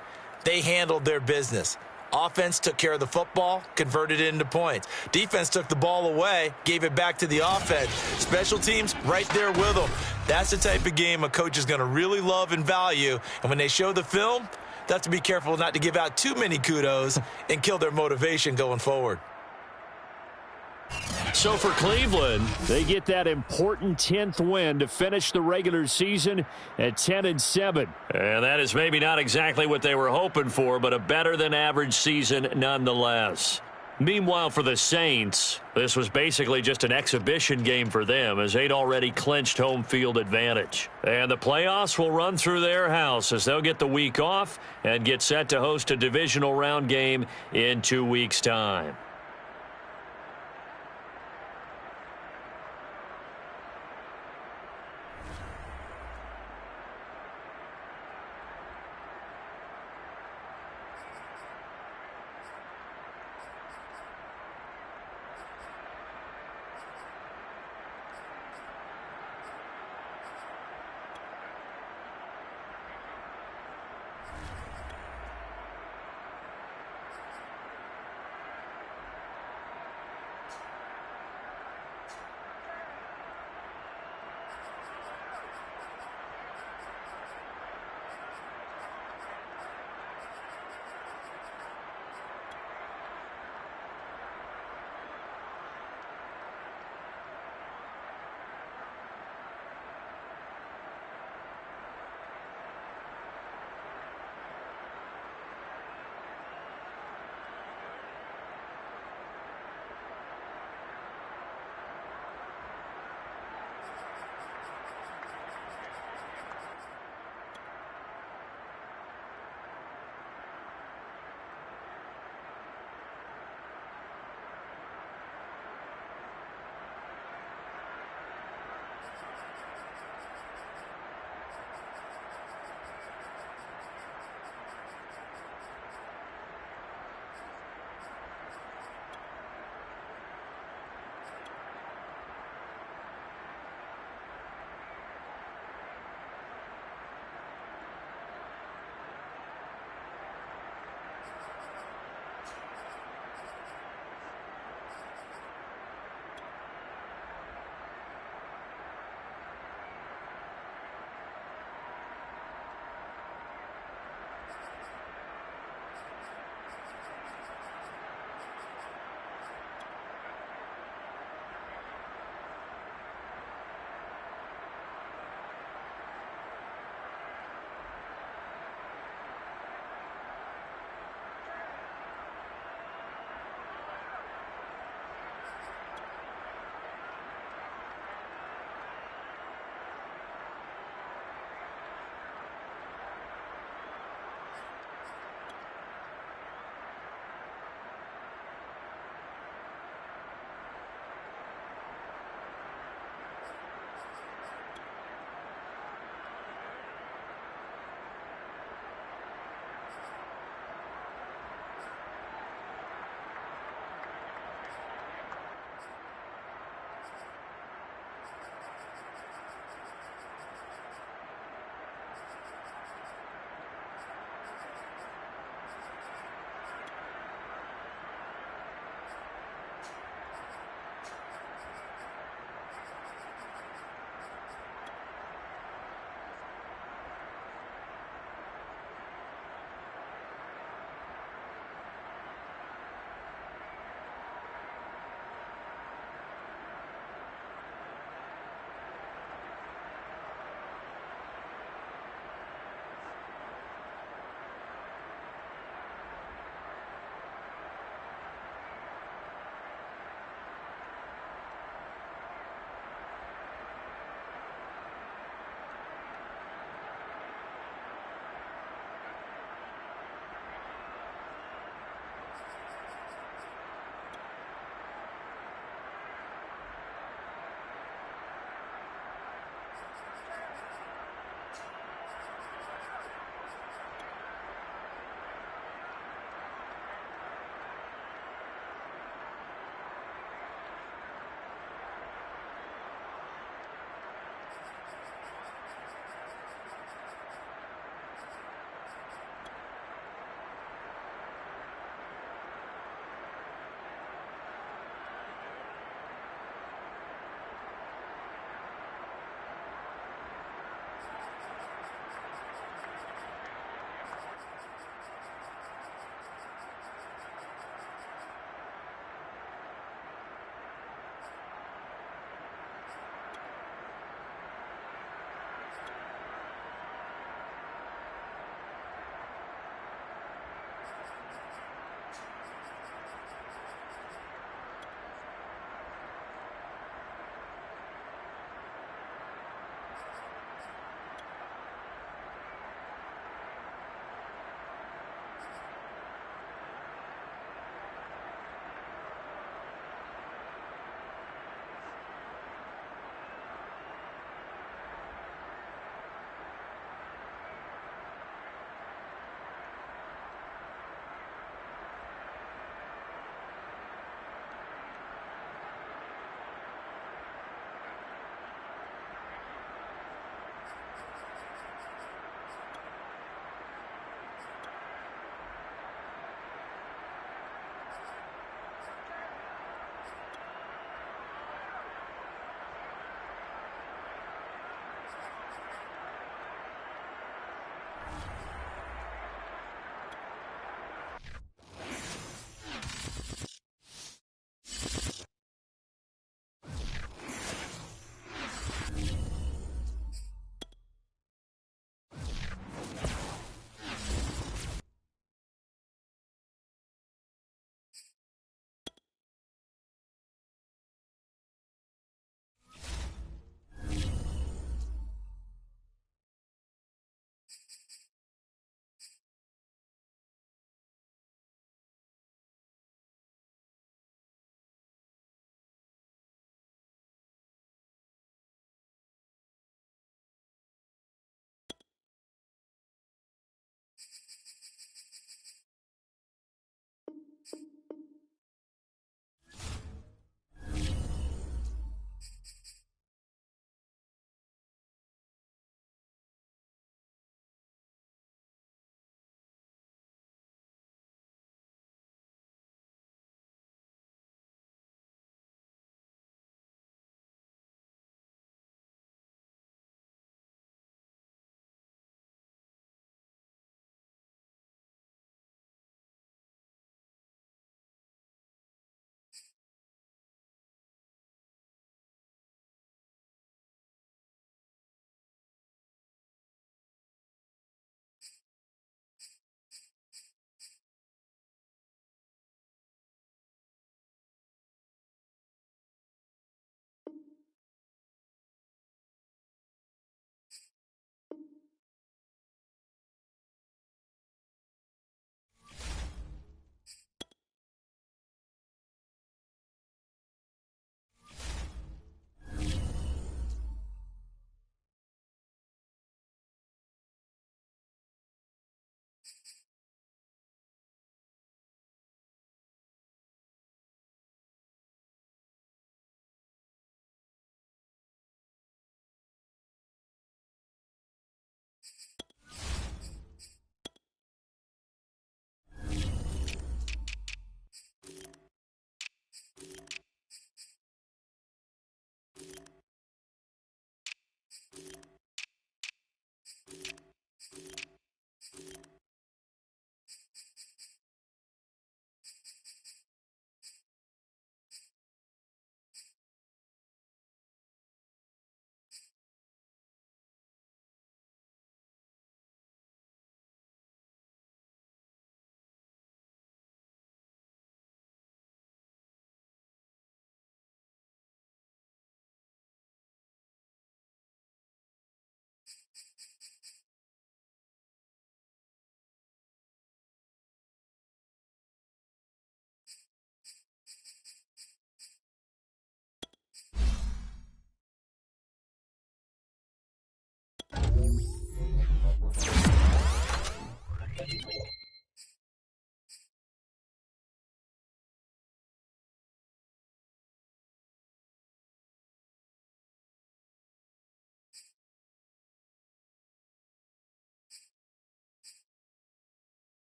they handled their business. Offense took care of the football, converted it into points. Defense took the ball away, gave it back to the offense. Special teams, right there with them. That's the type of game a coach is going to really love and value. And when they show the film, they have to be careful not to give out too many kudos and kill their motivation going forward. So for Cleveland, they get that important 10th win to finish the regular season at 10-7. And that is maybe not exactly what they were hoping for, but a better than average season nonetheless. Meanwhile, for the Saints, this was basically just an exhibition game for them as they'd already clinched home field advantage. And the playoffs will run through their house as they'll get the week off and get set to host a divisional round game in 2 weeks' time.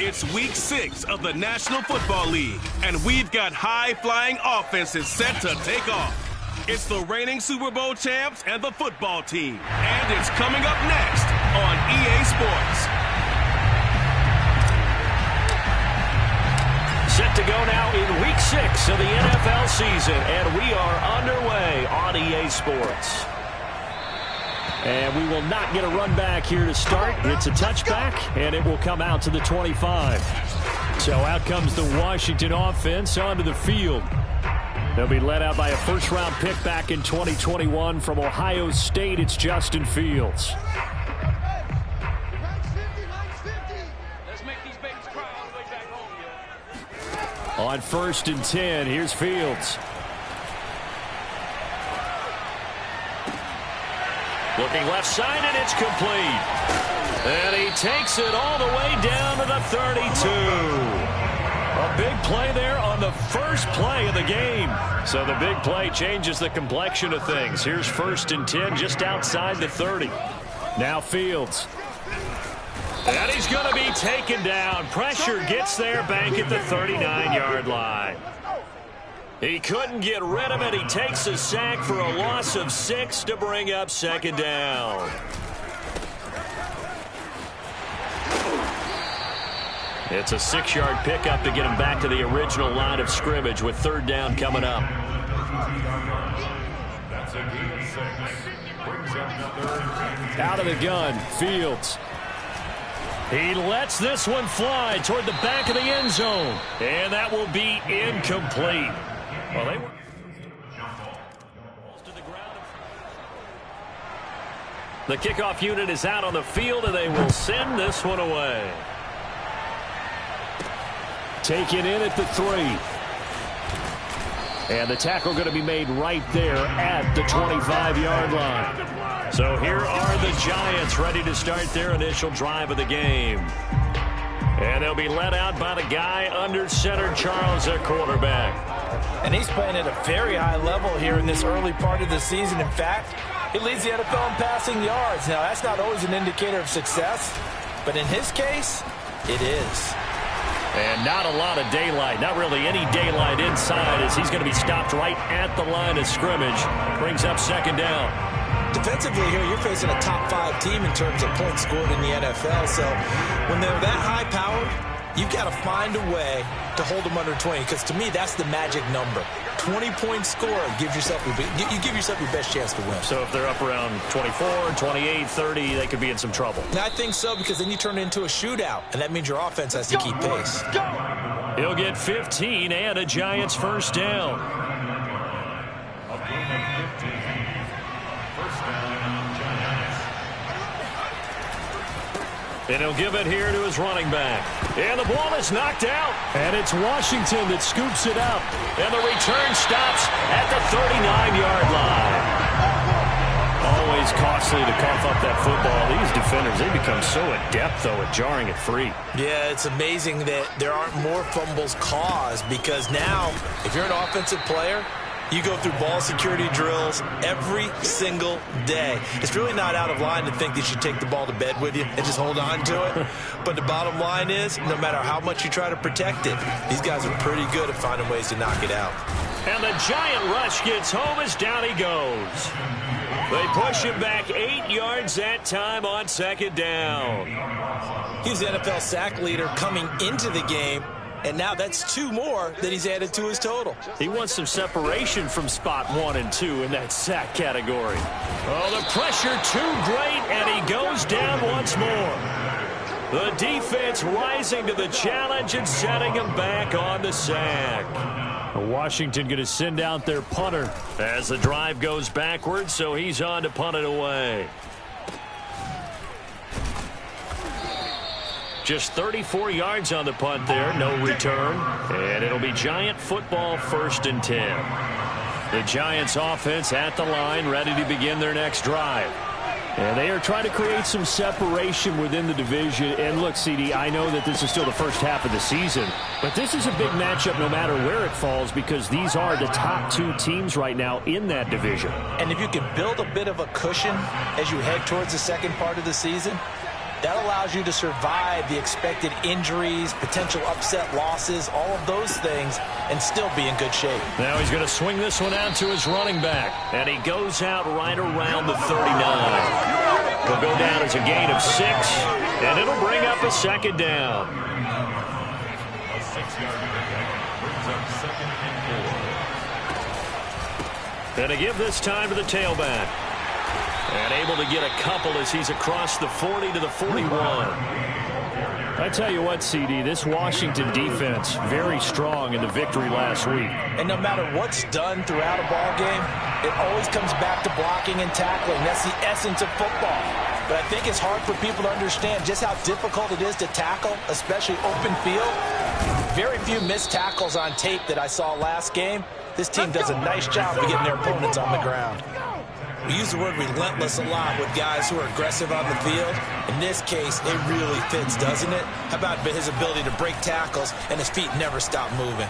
It's week 6 of the National Football League, and we've got high-flying offenses set to take off. It's the reigning Super Bowl champs and the football team, and it's coming up next on EA Sports. Set to go now in week 6 of the NFL season, and we are underway on EA Sports. And we will not get a run back here to start. It's a touchback, and it will come out to the 25. So out comes the Washington offense onto the field. They'll be led out by a first-round pick back in 2021 from Ohio State. It's Justin Fields. Let's make these babies cry all the way back home, yeah. On 1st and 10, here's Fields. Looking left side, and it's complete. And he takes it all the way down to the 32. A big play there on the first play of the game. So the big play changes the complexion of things. Here's 1st and 10 just outside the 30. Now Fields. And he's going to be taken down. Pressure gets there back at the 39-yard line. He couldn't get rid of it. He takes a sack for a loss of 6 to bring up 2nd down. It's a 6-yard pickup to get him back to the original line of scrimmage with 3rd down coming up. That's a gain of 6. Brings up 3rd. Out of the gun, Fields. He lets this one fly toward the back of the end zone. And that will be incomplete. Well, they were to the ground. The kickoff unit is out on the field, and they will send this one away. Taken in at the 3. And the tackle going to be made right there at the 25-yard line. So here are the Giants ready to start their initial drive of the game. And they'll be led out by the guy under center, Charles, at quarterback. And he's playing at a very high level here in this early part of the season. In fact, he leads the NFL in passing yards. Now, that's not always an indicator of success, but in his case, it is. And not a lot of daylight, not really any daylight inside, as he's going to be stopped right at the line of scrimmage. Brings up 2nd down. Defensively here, you're facing a top 5 team in terms of points scored in the NFL. So when they're that high-powered, you've got to find a way to hold them under 20, because to me, that's the magic number. 20-point score gives yourself you give yourself your best chance to win. So if they're up around 24, 28, 30, they could be in some trouble. I think so, because then you turn it into a shootout, and that means your offense has to keep pace. He'll get 15 and a Giants 1st down. A gain of 15. 1st down, Giants. And he'll give it here to his running back. And the ball is knocked out. And it's Washington that scoops it up. And the return stops at the 39-yard line. Always costly to cough up that football. These defenders, they become so adept, though, at jarring it free. Yeah, it's amazing that there aren't more fumbles caused, because now, if you're an offensive player, you go through ball security drills every single day. It's really not out of line to think that you take the ball to bed with you and just hold on to it. But the bottom line is, no matter how much you try to protect it, these guys are pretty good at finding ways to knock it out. And the giant rush gets home as down he goes. They push him back 8 yards that time on 2nd down. He's the NFL sack leader coming into the game, and now that's 2 more that he's added to his total. He wants some separation from spot 1 and 2 in that sack category. Oh, the pressure too great, and he goes down once more. The defense rising to the challenge and setting him back on the sack. Washington going to send out their punter as the drive goes backwards, so he's on to punt it away. Just 34 yards on the punt there, no return. And it'll be Giant football 1st and 10. The Giants offense at the line, ready to begin their next drive. And they are trying to create some separation within the division. And look, CD, I know that this is still the first half of the season, but this is a big matchup no matter where it falls, because these are the top 2 teams right now in that division. And if you can build a bit of a cushion as you head towards the second part of the season, That allows you to survive the expected injuries, potential upset losses, all of those things, and still be in good shape. Now he's going to swing this one out to his running back, and he goes out right around the 39. He'll go down as a gain of 6, and it'll bring up a second down. A 6-yard pickup brings up 2nd and 4. And to give this time to the tailback. And able to get a couple as he's across the 40 to the 41. I tell you what, CD, this Washington defense, very strong in the victory last week. And no matter what's done throughout a ball game, it always comes back to blocking and tackling. That's the essence of football. But I think it's hard for people to understand just how difficult it is to tackle, especially open field. Very few missed tackles on tape that I saw last game. This team does a nice job of getting their opponents on the ground. We use the word relentless a lot with guys who are aggressive on the field. In this case, it really fits, doesn't it? How about his ability to break tackles and his feet never stop moving?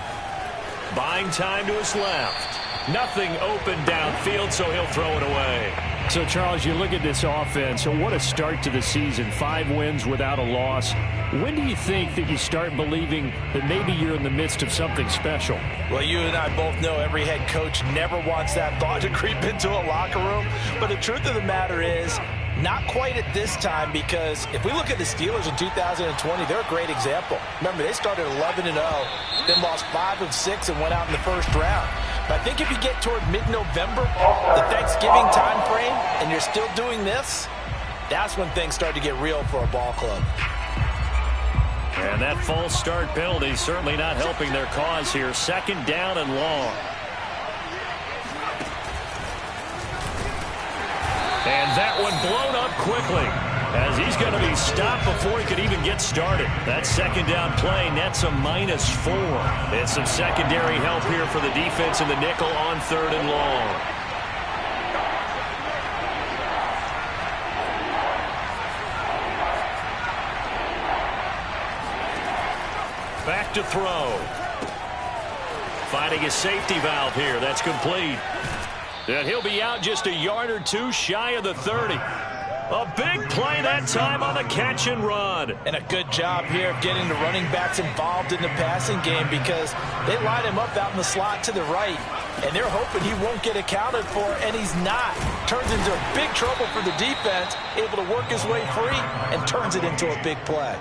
Buying time to his left. Nothing open downfield, so he'll throw it away. So, Charles, you look at this offense, so what a start to the season. 5 wins without a loss. When do you think that you start believing that maybe you're in the midst of something special? Well, you and I both know every head coach never wants that thought to creep into a locker room. But the truth of the matter is, not quite at this time, because if we look at the Steelers in 2020, they're a great example. Remember, they started 11-0, then lost 5 of 6 and went out in the first round. But I think if you get toward mid-November, the Thanksgiving time frame, and you're still doing this, that's when things start to get real for a ball club. And that false start penalty certainly not helping their cause here. 2nd down and long. And that one blown up quickly as he's going to be stopped before he could even get started. That 2nd down play nets a -4. It's some secondary help here for the defense in the nickel on 3rd and long. Back to throw. Finding his safety valve here. That's complete. And he'll be out just a yard or 2 shy of the 30. A big play that time on the catch and run. And a good job here of getting the running backs involved in the passing game, because they line him up out in the slot to the right, and they're hoping he won't get accounted for, and he's not. Turns into big trouble for the defense, able to work his way free, and turns it into a big play.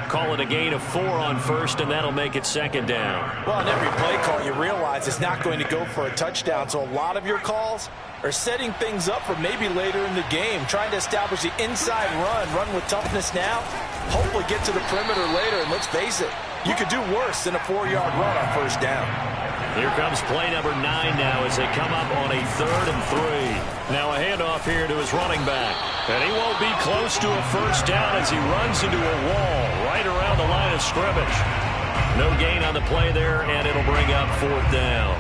Call it a gain of 4 on 1st, and that'll make it 2nd down. Well, in every play call, you realize it's not going to go for a touchdown, so a lot of your calls are setting things up for maybe later in the game, trying to establish the inside run with toughness now, hopefully get to the perimeter later, and let's face it, you could do worse than a 4-yard run on 1st down. Here comes play number 9 now as they come up on a 3rd and 3. Now a handoff here to his running back. And he won't be close to a 1st down as he runs into a wall right around the line of scrimmage. No gain on the play there, and it'll bring up 4th down.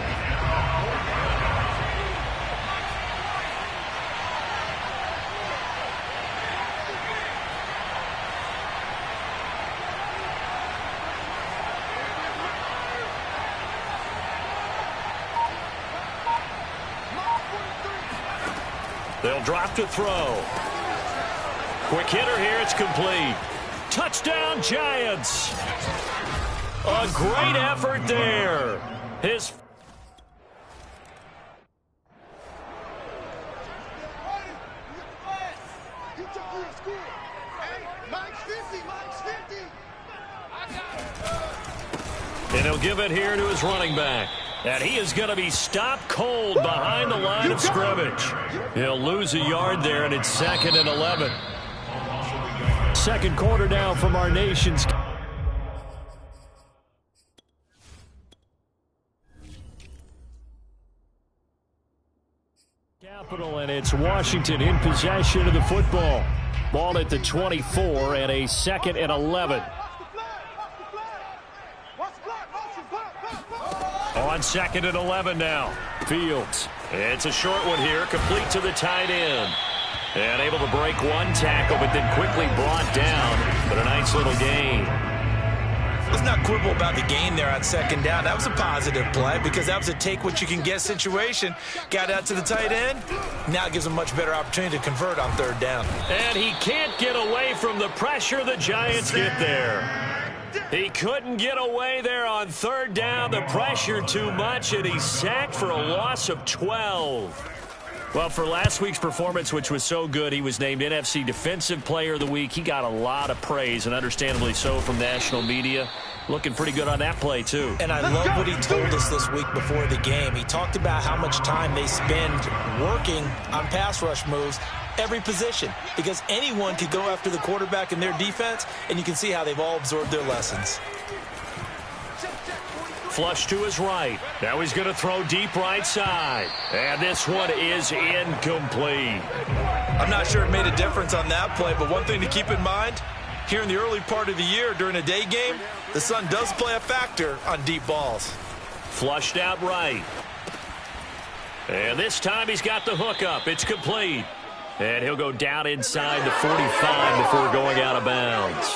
They'll drop to throw. Quick hitter here. It's complete. Touchdown, Giants. A great effort there. His... And he'll give it here to his running back. And he is going to be stopped cold behind the line of scrimmage. He'll lose a yard there, and it's 2nd and 11. 2nd quarter now from our nation's... Capital, and it's Washington in possession of the football. Ball at the 24 and a 2nd and 11. On 2nd and 11 now. Fields. It's a short one here, complete to the tight end. And able to break one tackle, but then quickly brought down. But a nice little gain. Let's not quibble about the gain there on second down. That was a positive play because that was a take-what-you-can-get situation. Got out to the tight end. Now it gives him a much better opportunity to convert on third down. And he can't get away from the pressure the Giants get there. He couldn't get away there on third down. The pressure too much, and he's sacked for a loss of 12. Well, for last week's performance, which was so good, he was named NFC Defensive Player of the Week. He got a lot of praise, and understandably so, from national media. Looking pretty good on that play, too. And I love what he told us this week before the game. He talked about how much time they spend working on pass rush moves, every position, because anyone could go after the quarterback in their defense, and you can see how they've all absorbed their lessons. Flush to his right. Now he's going to throw deep right side. And this one is incomplete. I'm not sure it made a difference on that play, but one thing to keep in mind, here in the early part of the year during a day game, the sun does play a factor on deep balls. Flushed out right. And this time he's got the hook up. It's complete. And he'll go down inside the 45 before going out of bounds.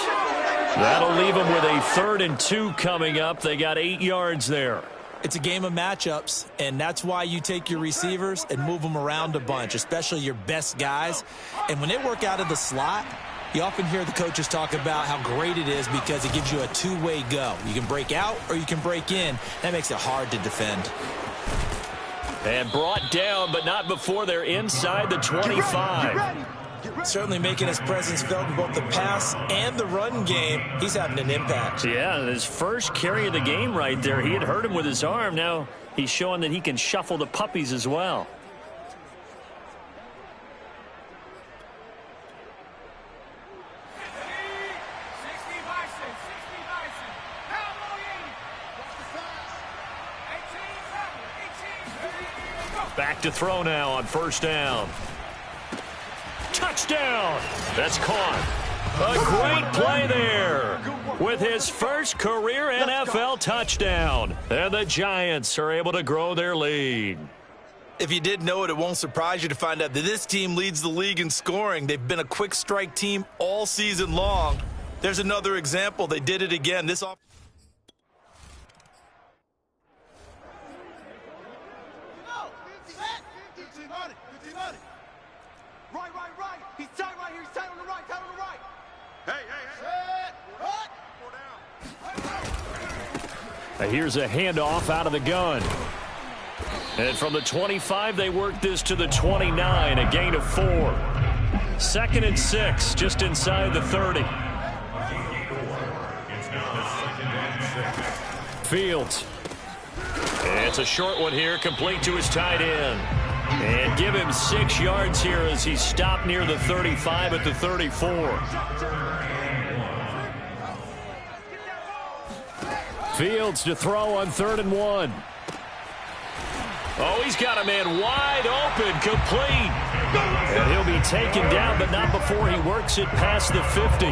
That'll leave them with a 3rd and 2 coming up. They got 8 yards there. It's a game of matchups, and that's why you take your receivers and move them around a bunch, especially your best guys. And when they work out of the slot, you often hear the coaches talk about how great it is because it gives you a two-way go. You can break out or you can break in. That makes it hard to defend. And brought down, but not before they're inside the 25. Certainly making his presence felt in both the pass and the run game. He's having an impact. Yeah, his first carry of the game right there. He had hurt him with his arm. Now he's showing that he can shuffle the puppies as well. Back to throw now on first down. Touchdown! That's caught. A great play there with his first career NFL touchdown. And the Giants are able to grow their lead. If you didn't know it, it won't surprise you to find out that this team leads the league in scoring. They've been a quick strike team all season long. There's another example. They did it again. This offense. Here's a handoff out of the gun. And from the 25, they work this to the 29, a gain of 4. 2nd and 6, just inside the 30. Fields. And it's a short one here, complete to his tight end. And give him 6 yards here as he stopped near the 35 at the 34. Fields to throw on 3rd and 1. Oh, he's got a man wide open, complete. And he'll be taken down, but not before he works it past the 50.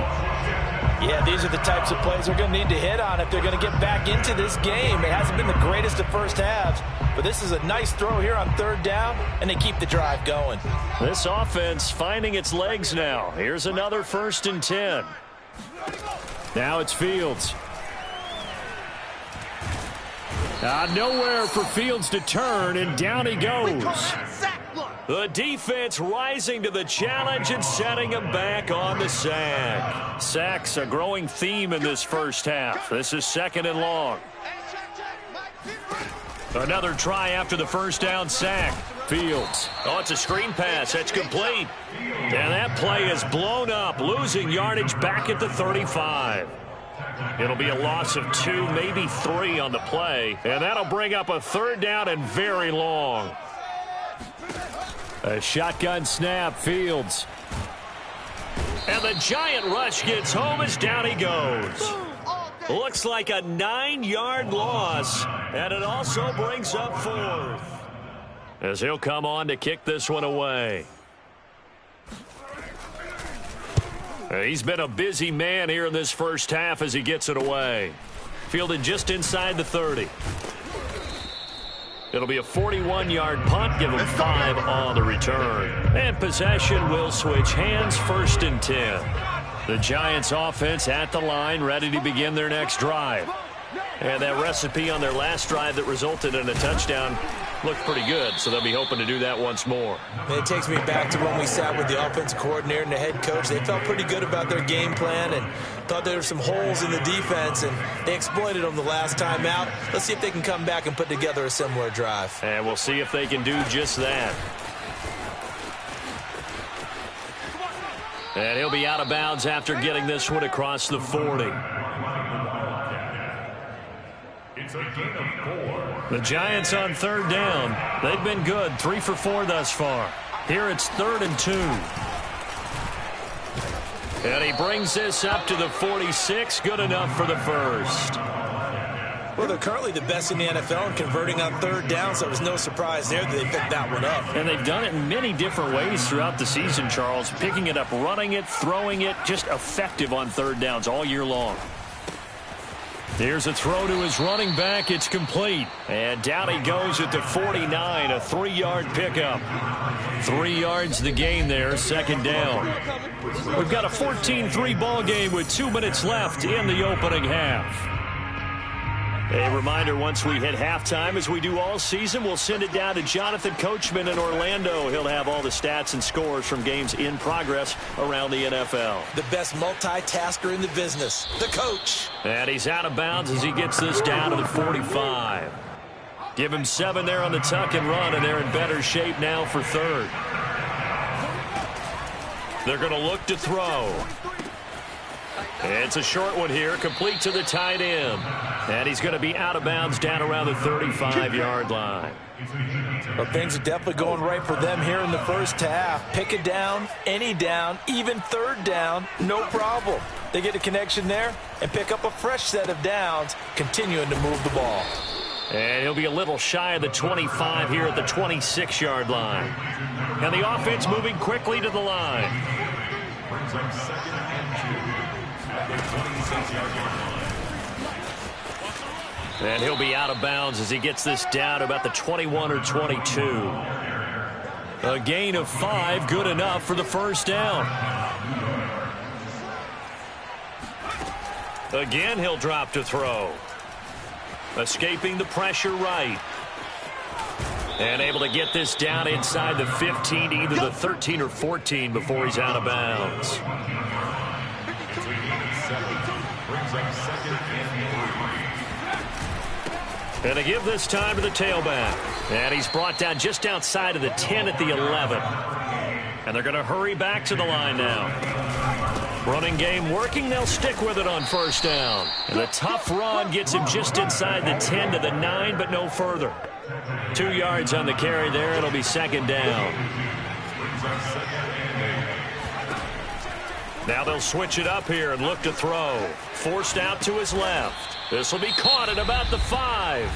Yeah, these are the types of plays they're going to need to hit on if they're going to get back into this game. It hasn't been the greatest of first halves, but this is a nice throw here on 3rd down, and they keep the drive going. This offense finding its legs now. Here's another 1st and 10. Now it's Fields. Nowhere for Fields to turn, and down he goes. The defense rising to the challenge and setting him back on the sack. Sacks a growing theme in this first half. This is 2nd and long. Another try after the first down sack. Fields. Oh, it's a screen pass. That's complete. And that play is blown up, losing yardage back at the 35. It'll be a loss of 2, maybe 3 on the play. And that'll bring up a 3rd down and very long. A shotgun snap, Fields. And the giant rush gets home as down he goes. Looks like a 9-yard loss. And it also brings up 4th. As he'll come on to kick this one away. He's been a busy man here in this first half as he gets it away. Fielded just inside the 30. It'll be a 41-yard punt. Give him 5 on the return. And possession will switch hands, 1st and 10. The Giants offense at the line, ready to begin their next drive. And that recipe on their last drive that resulted in a touchdown looked pretty good, so they'll be hoping to do that once more. It takes me back to when we sat with the offensive coordinator and the head coach. They felt pretty good about their game plan and thought there were some holes in the defense, and they exploited them the last time out. Let's see if they can come back and put together a similar drive. And we'll see if they can do just that. And he'll be out of bounds after getting this one across the 40. It's a gain of 4. The Giants on third down. They've been good, 3 for 4 thus far. Here it's 3rd and 2. And he brings this up to the 46. Good enough for the first. Well, they're currently the best in the NFL in converting on third down, so it was no surprise there that they picked that one up. And they've done it in many different ways throughout the season, Charles. Picking it up, running it, throwing it, just effective on third downs all year long. Here's a throw to his running back. It's complete. And down he goes at the 49, a 3-yard pickup. 3 yards the gain there, second down. We've got a 14-3 ball game with 2 minutes left in the opening half. A reminder, once we hit halftime, as we do all season, we'll send it down to Jonathan Coachman in Orlando. He'll have all the stats and scores from games in progress around the NFL. The best multitasker in the business, the coach. And he's out of bounds as he gets this down to the 45. Give him 7 there on the tuck and run, and they're in better shape now for third. They're going to look to throw. It's a short one here, complete to the tight end. And he's going to be out of bounds down around the 35-yard line. Well, things are definitely going right for them here in the first half. Pick a down, any down, even third down, no problem. They get a connection there and pick up a fresh set of downs, continuing to move the ball. And he'll be a little shy of the 25 here at the 26-yard line. And the offense moving quickly to the line. Brings up 2nd and 2 at the 26-yard line. And he'll be out of bounds as he gets this down to about the 21 or 22. A gain of 5, good enough for the first down. Again, he'll drop to throw. Escaping the pressure right. And able to get this down inside the 15 to either the 13 or 14 before he's out of bounds. Brings up 2nd and 3. And they give this time to the tailback. And he's brought down just outside of the 10 at the 11. And they're going to hurry back to the line now. Running game working. They'll stick with it on first down. And the tough run gets him just inside the 10 to the 9, but no further. 2 yards on the carry there. It'll be second down. Now they'll switch it up here and look to throw. Forced out to his left. This will be caught at about the 5.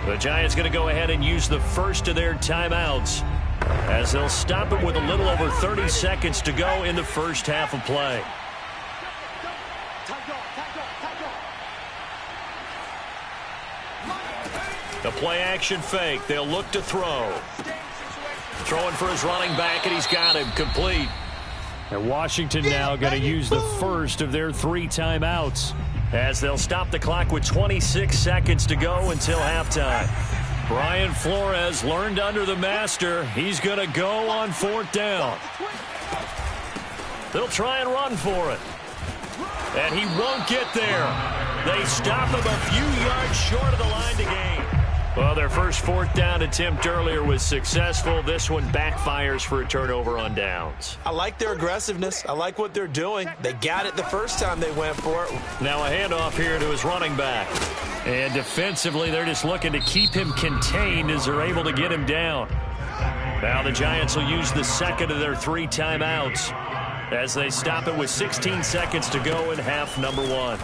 The Giants going to go ahead and use the first of their timeouts as they'll stop it with a little over 30 seconds to go in the first half of play. The play action fake. They'll look to throw. Throwing for his running back, and he's got him complete. And Washington now going to use the first of their 3 timeouts as they'll stop the clock with 26 seconds to go until halftime. Brian Flores learned under the master. He's going to go on 4th down. They'll try and run for it. And he won't get there. They stop him a few yards short of the line to gain. Well, their first 4th down attempt earlier was successful. This one backfires for a turnover on downs. I like their aggressiveness. I like what they're doing. They got it the first time they went for it. Now a handoff here to his running back. And defensively, they're just looking to keep him contained as they're able to get him down. Now the Giants will use the second of their 3 timeouts as they stop it with 16 seconds to go in half number 1.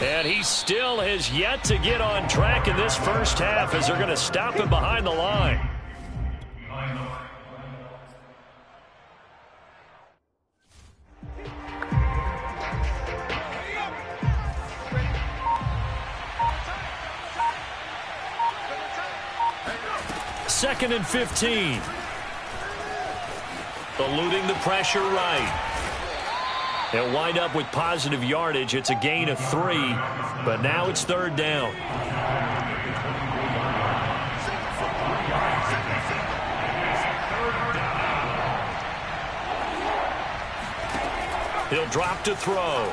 And he still has yet to get on track in this first half as they're going to stop him behind the line. Second and 15. Eluding the pressure right. He'll wind up with positive yardage. It's a gain of 3, but now it's 3rd down. He'll drop to throw.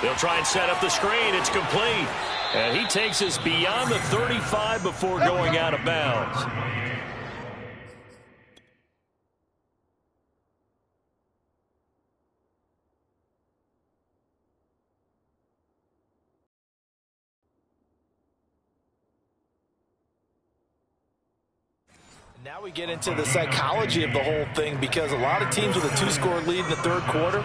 They'll try and set up the screen. It's complete. And he takes us beyond the 35 before going out of bounds. Now we get into the psychology of the whole thing, because a lot of teams with a 2-score lead in the 3rd quarter,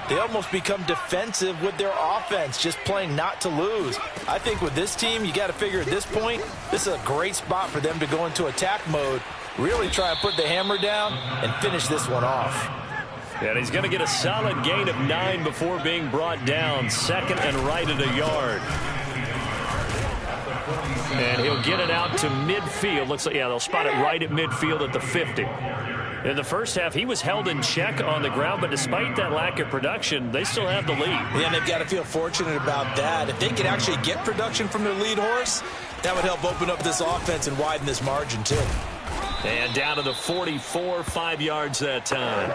they almost become defensive with their offense, just playing not to lose. I think with this team, you got to figure at this point, this is a great spot for them to go into attack mode, really try and put the hammer down and finish this one off. And he's going to get a solid gain of 9 before being brought down, 2nd and right at a yard. And he'll get it out to midfield. Looks like, yeah, they'll spot it right at midfield at the 50. In the first half, he was held in check on the ground, but despite that lack of production, they still have the lead. Yeah, and they've got to feel fortunate about that. If they could actually get production from their lead horse, that would help open up this offense and widen this margin, too. And down to the 44, 5 yards that time.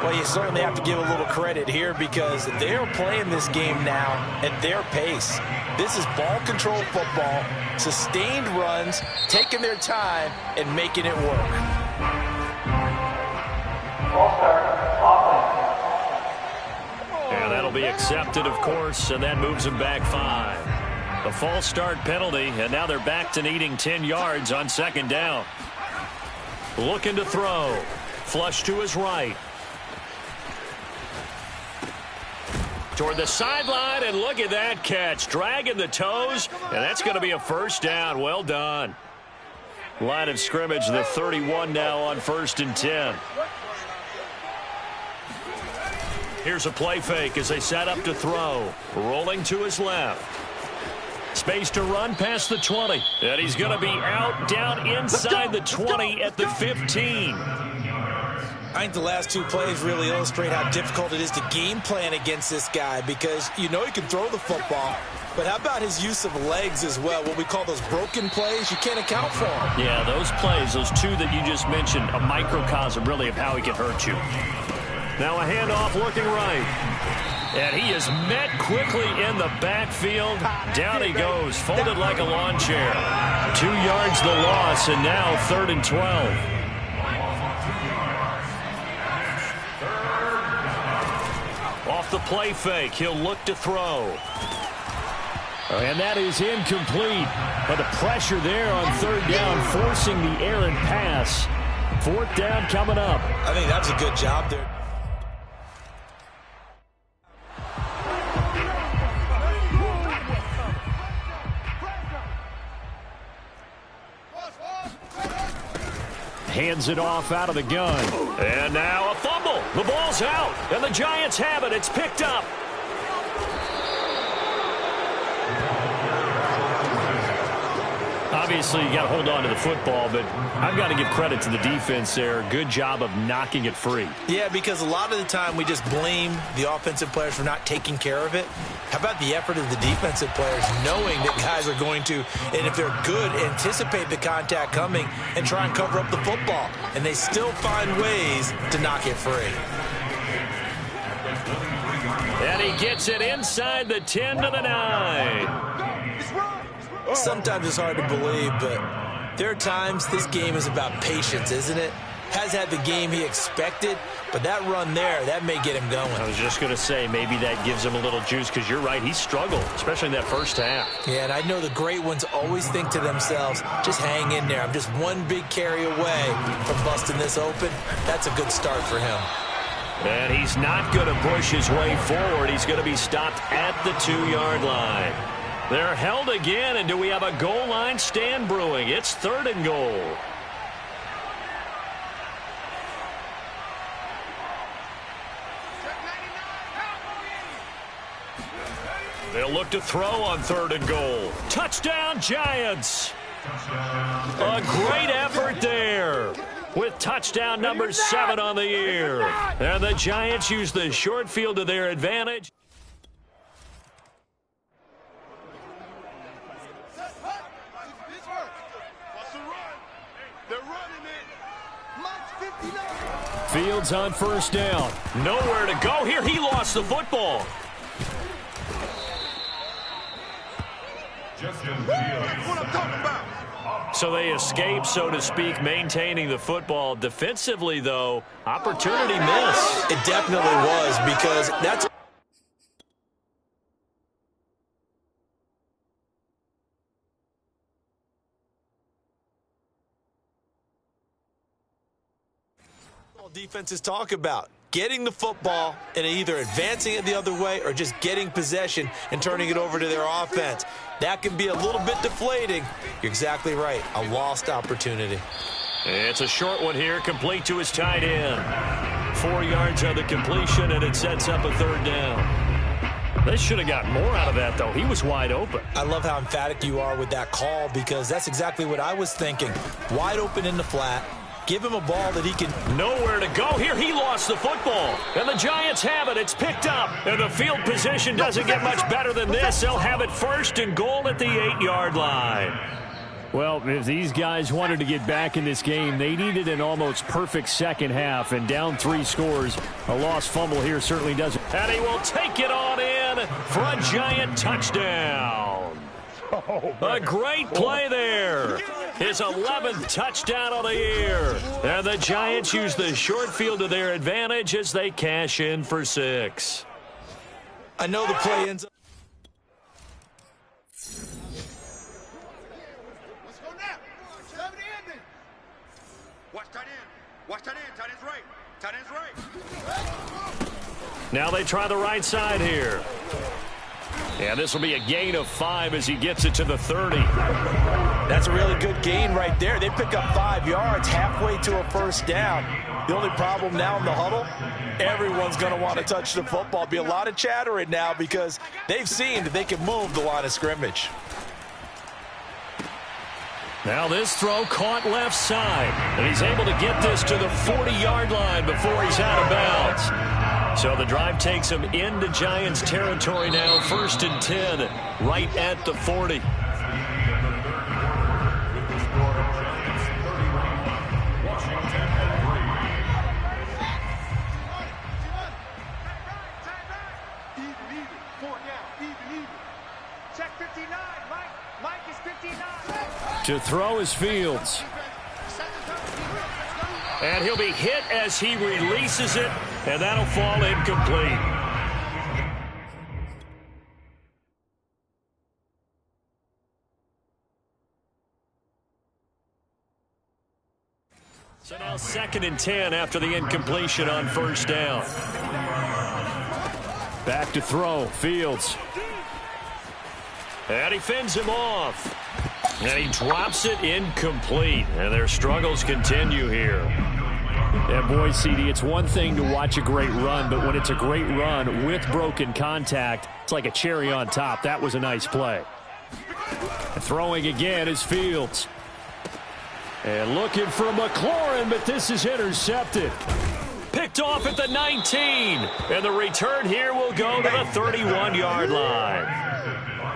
Well, you certainly have to give a little credit here, because they're playing this game now at their pace. This is ball control football, sustained runs, taking their time, and making it work. And that'll be accepted, of course, and that moves them back 5. The false start penalty, and now they're back to needing 10 yards on 2nd down. Looking to throw. Flush to his right. Toward the sideline, and look at that catch. Dragging the toes, and that's going to be a 1st down. Well done. Line of scrimmage, the 31 now on 1st and 10. Here's a play fake as they set up to throw. Rolling to his left. Space to run past the 20. And he's going to be out down inside the 20 at the 15. I think the last 2 plays really illustrate how difficult it is to game plan against this guy, because you know he can throw the football, but how about his use of legs as well? What we call those broken plays, you can't account for them. Yeah, those plays, those 2 that you just mentioned, a microcosm really of how he can hurt you. Now a handoff looking right. And he is met quickly in the backfield. Down he goes, folded like a lawn chair. 2 yards the loss, and now 3rd and 12. Off the play fake, he'll look to throw. And that is incomplete. But the pressure there on 3rd down, forcing the errant pass. 4th down coming up. I think that's a good job there. Hands it off out of the gun. And now a fumble. The ball's out. And the Giants have it. It's picked up. Obviously, you got to hold on to the football, but I've got to give credit to the defense there. Good job of knocking it free. Yeah, because a lot of the time we just blame the offensive players for not taking care of it. How about the effort of the defensive players, knowing that guys are going to, and if they're good, anticipate the contact coming and try and cover up the football. And they still find ways to knock it free. And he gets it inside the 10 to the 9. Sometimes it's hard to believe, but there are times this game is about patience, isn't it? Has had the game he expected, but that run there, that may get him going. I was just going to say, maybe that gives him a little juice, because you're right, he struggled, especially in that first half. Yeah, and I know the great ones always think to themselves, just hang in there. I'm just one big carry away from busting this open. That's a good start for him. And he's not going to push his way forward. He's going to be stopped at the 2-yard line. They're held again, and do we have a goal line stand brewing? It's 3rd and goal. They'll look to throw on 3rd and goal. Touchdown, Giants! A great effort there. with touchdown number 7 on the year. And the Giants use the short field to their advantage. Fields on first down. Nowhere to go here. He lost the football. So they escape, so to speak, maintaining the football. Defensively, though, opportunity missed. It definitely was, because that's what defenses talk about. Getting the football and either advancing it the other way or just getting possession and turning it over to their offense. That can be a little bit deflating. You're exactly right. A lost opportunity. It's a short one here, complete to his tight end. 4 yards on the completion, and it sets up a third down. They should have got more out of that, though. He was wide open. I love how emphatic you are with that call, because that's exactly what I was thinking. Wide open in the flat. Give him a ball that he can... Nowhere to go here. He lost the football. And the Giants have it. It's picked up. And the field position doesn't get much better than this. They'll have it first and goal at the 8-yard line. Well, if these guys wanted to get back in this game, they needed an almost perfect second half. And down 3 scores, a lost fumble here certainly doesn't. And he will take it on in for a Giant touchdown. A great play there. His 11th touchdown of the year. And the Giants use the short field to their advantage as they cash in for 6. I know the play ends up... Let's go now. 7 ending. Watch tight end. Watch tight end. Tight end's right. Tight end's right. Now they try the right side here. And this will be a gain of 5 as he gets it to the 30. That's a really good gain right there. They pick up 5 yards halfway to a first down. The only problem now in the huddle, everyone's going to want to touch the football. Be a lot of chattering now because they've seen that they can move the line of scrimmage. Now this throw caught left side. And he's able to get this to the 40-yard line before he's out of bounds. So the drive takes him into Giants territory now. 1st and 10, right at the 40. Check 59. Mike is 59. To throw is Fields. And he'll be hit as he releases it, and that'll fall incomplete. So now 2nd and 10 after the incompletion on first down. Back to throw, Fields. And he fends him off. And he drops it incomplete. And their struggles continue here. Yeah, boy, CD, it's one thing to watch a great run, but when it's a great run with broken contact, it's like a cherry on top. That was a nice play. And throwing again is Fields. And looking for McLaurin, but this is intercepted. Picked off at the 19. And the return here will go to the 31-yard line.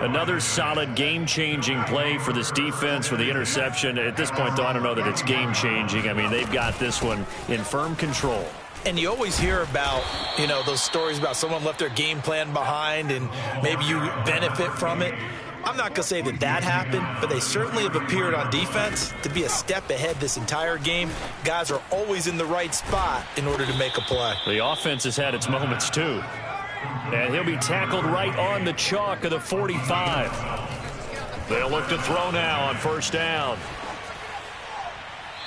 Another solid game-changing play for this defense for the interception. At this point, though, I don't know that it's game-changing. I mean, they've got this one in firm control. And you always hear about, you know, those stories about someone left their game plan behind and maybe you benefit from it. I'm not going to say that that happened, but they certainly have appeared on defense to be a step ahead this entire game. Guys are always in the right spot in order to make a play. The offense has had its moments, too. And he'll be tackled right on the chalk of the 45. They'll look to throw now on first down.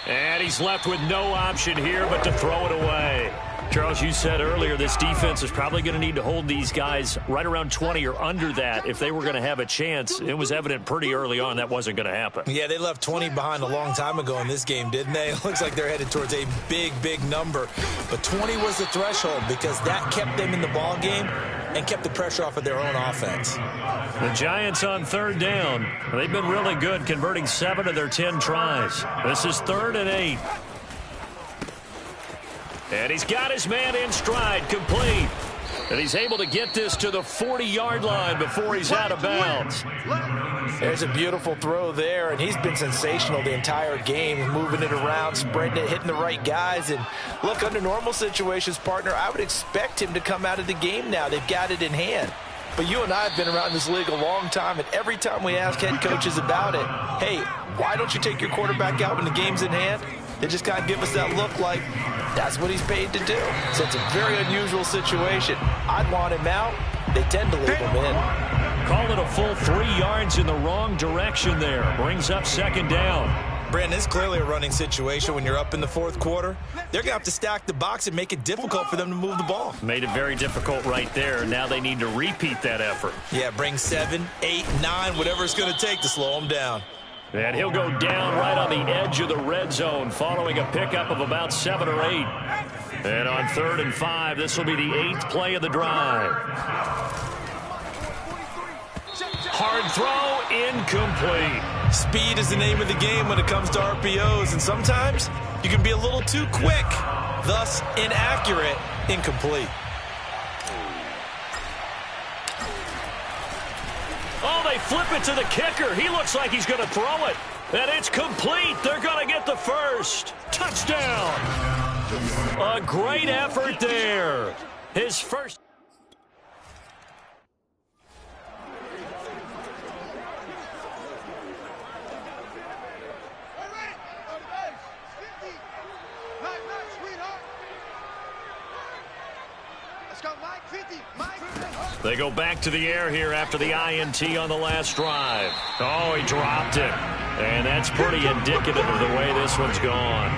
And he's left with no option here but to throw it away. Charles, you said earlier this defense is probably going to need to hold these guys right around 20 or under that if they were going to have a chance. It was evident pretty early on that wasn't going to happen. Yeah, they left 20 behind a long time ago in this game, didn't they? It looks like they're headed towards a big, big number. But 20 was the threshold because that kept them in the ball game and kept the pressure off of their own offense. The Giants on third down. They've been really good, converting 7 of their 10 tries. This is 3rd and 8. And he's got his man in stride, complete. And he's able to get this to the 40-yard line before he's out of bounds. There's a beautiful throw there, and he's been sensational the entire game, moving it around, spreading it, hitting the right guys. And look, under normal situations, partner, I would expect him to come out of the game now. They've got it in hand. But you and I have been around this league a long time, and every time we ask head coaches about it, hey, why don't you take your quarterback out when the game's in hand? They just kind of give us that look like that's what he's paid to do. So it's a very unusual situation. I'd want him out. They tend to leave him in. Call it a full 3 yards in the wrong direction there. Brings up second down. Brandon, it's clearly a running situation when you're up in the fourth quarter. They're going to have to stack the box and make it difficult for them to move the ball. Made it very difficult right there. Now they need to repeat that effort. Yeah, bring 7, 8, 9, whatever it's going to take to slow them down. And he'll go down right on the edge of the red zone following a pickup of about 7 or 8. And on 3rd and 5, this will be the 8th play of the drive. Hard throw, incomplete. Speed is the name of the game when it comes to RPOs, and sometimes you can be a little too quick, thus inaccurate, incomplete. Oh, they flip it to the kicker. He looks like he's going to throw it. And it's complete. They're going to get the first. Touchdown. A great effort there. His first. They go back to the air here after the INT on the last drive. Oh, he dropped it. And that's pretty indicative of the way this one's gone.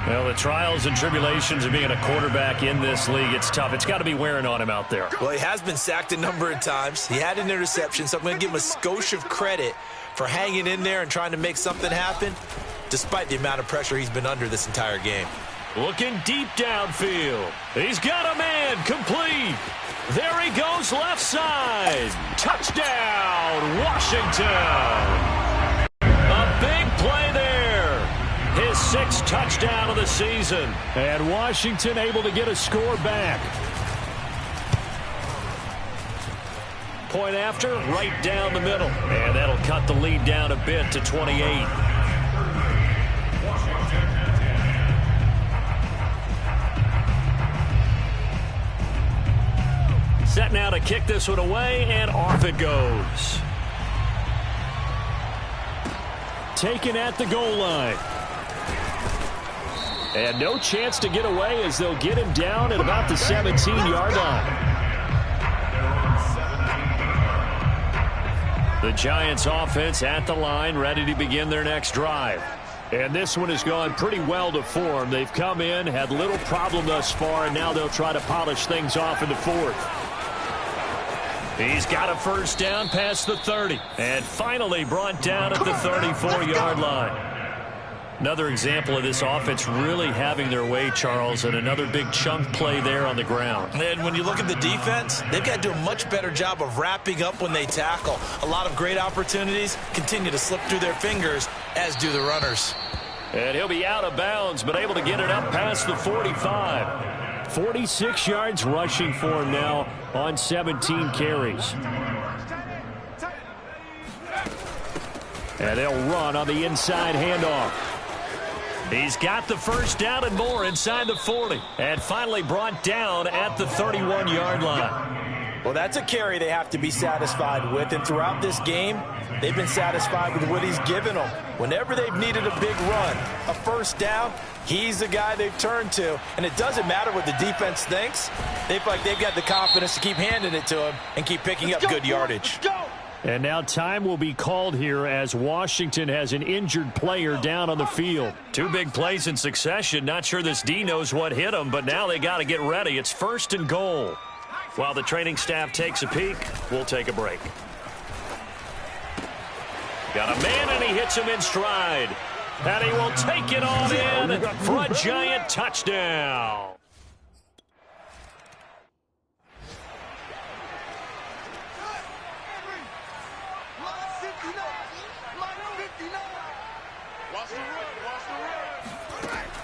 Well, the trials and tribulations of being a quarterback in this league, it's tough. It's got to be wearing on him out there. Well, he has been sacked a number of times. He had an interception, so I'm going to give him a skosh of credit for hanging in there and trying to make something happen, despite the amount of pressure he's been under this entire game. Looking deep downfield. He's got a man, complete. There he goes, left side. Touchdown, Washington. A big play there. His 6th touchdown of the season. And Washington able to get a score back. Point after, right down the middle. And that'll cut the lead down a bit to 28. Set now to kick this one away, and off it goes. Taken at the goal line. And no chance to get away as they'll get him down at about the 17-yard line. The Giants offense at the line, ready to begin their next drive. And this one has gone pretty well to form. They've come in, had little problem thus far, and now they'll try to polish things off in the 4th. He's got a first down past the 30. And finally brought down at the 34-yard line. Another example of this offense really having their way, Charles, and another big chunk play there on the ground. And when you look at the defense, they've got to do a much better job of wrapping up when they tackle. A lot of great opportunities continue to slip through their fingers, as do the runners. And he'll be out of bounds, but able to get it up past the 45. 46 yards rushing for him now on 17 carries. And they'll run on the inside handoff. He's got the first down and more inside the 40. And finally brought down at the 31-yard line. Well, that's a carry they have to be satisfied with. And throughout this game, they've been satisfied with what he's given them. Whenever they've needed a big run, a first down, he's the guy they've turned to. And it doesn't matter what the defense thinks. They feel like they've got the confidence to keep handing it to him and keep picking up good yardage. And now time will be called here as Washington has an injured player down on the field. 2 big plays in succession. Not sure this D knows what hit him, but now they got to get ready. It's 1st and goal. While the training staff takes a peek, we'll take a break. Got a man, and he hits him in stride. And he will take it on in for a giant touchdown.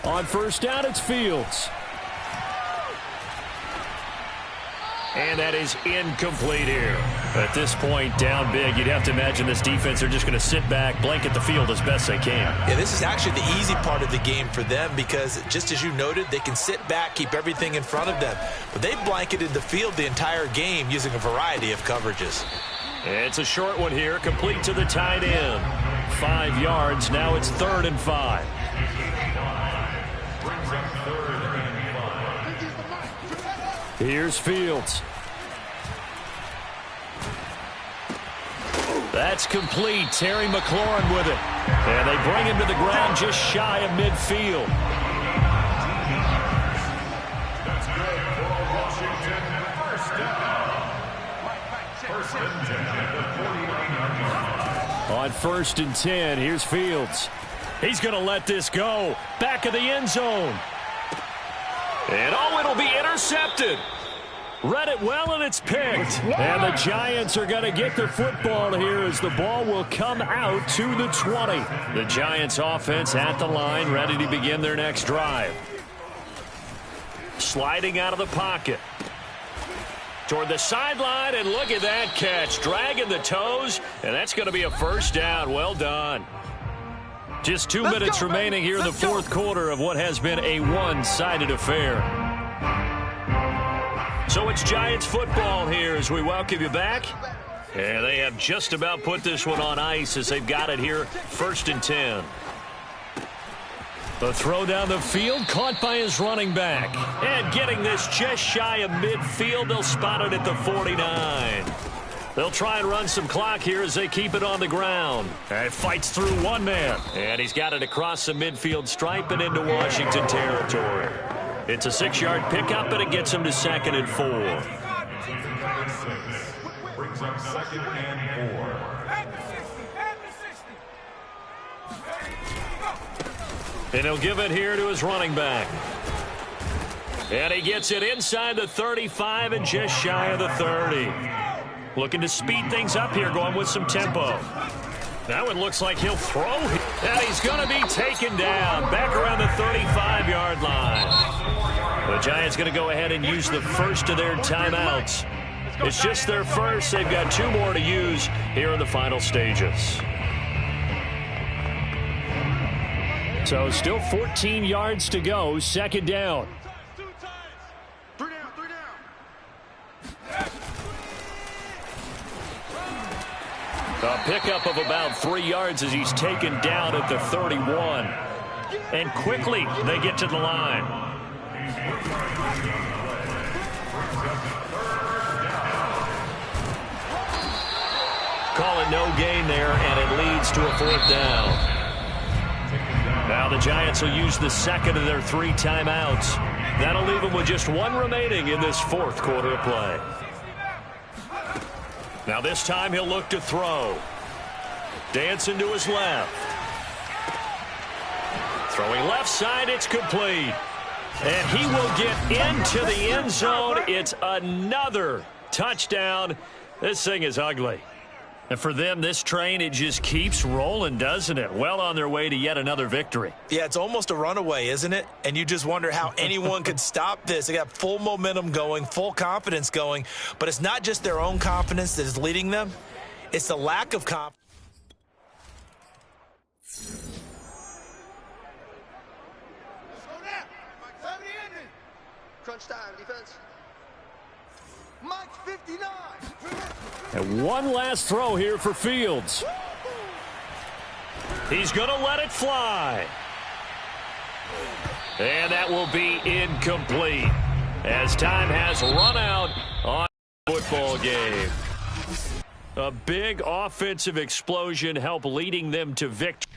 On On first down, it's Fields. And that is incomplete here. At this point, down big, you'd have to imagine this defense are just going to sit back, blanket the field as best they can. Yeah, this is actually the easy part of the game for them because, just as you noted, they can sit back, keep everything in front of them. But they blanketed the field the entire game using a variety of coverages. It's a short one here, complete to the tight end. 5 yards, now it's 3rd and 5. Here's Fields. That's complete. Terry McLaurin with it. And they bring him to the ground just shy of midfield. That's good for Washington. First and 10 at the 49-yard line. On 1st and 10, here's Fields. He's going to let this go. Back of the end zone. And it'll be intercepted. Read it well, and it's picked. And the Giants are going to get the football here as the ball will come out to the 20. The Giants offense at the line, ready to begin their next drive. Sliding out of the pocket. Toward the sideline, and look at that catch. Dragging the toes, and that's going to be a first down. Well done. Just 2 minutes remaining here in the fourth quarter of what has been a one-sided affair. So it's Giants football here as we welcome you back. And they have just about put this one on ice as they've got it here, 1st and 10. The throw down the field, caught by his running back. And getting this just shy of midfield, they'll spot it at the 49. They'll try and run some clock here as they keep it on the ground. And it fights through one man. And he's got it across the midfield stripe and into Washington territory. It's a 6-yard pickup, and it gets him to 2nd and 4. Brings up 2nd and 4. And he'll give it here to his running back. And he gets it inside the 35 and just shy of the 30. Looking to speed things up here, going with some tempo. That one looks like he'll throw. And he's going to be taken down back around the 35-yard line. The Giants going to go ahead and use the first of their timeouts. It's just their first. They've got 2 more to use here in the final stages. So still 14 yards to go, 2nd down. A pickup of about 3 yards as he's taken down at the 31. And quickly they get to the line. Call it no gain there, and it leads to a 4th down. Now the Giants will use the 2nd of their 3 timeouts. That'll leave them with just 1 remaining in this 4th quarter of play. Now this time he'll look to throw. Dancing to his left. Throwing left side, it's complete. And he will get into the end zone. It's another touchdown. This thing is ugly. And for them, this train, it just keeps rolling, doesn't it? Well on their way to yet another victory. Yeah, it's almost a runaway, isn't it? And you just wonder how anyone could stop this. They got full momentum going, full confidence going. But it's not just their own confidence that is leading them. It's the lack of confidence. Crunch time, defense. Mike 59. And one last throw here for Fields. He's going to let it fly. And that will be incomplete as time has run out on the football game. A big offensive explosion helped leading them to victory.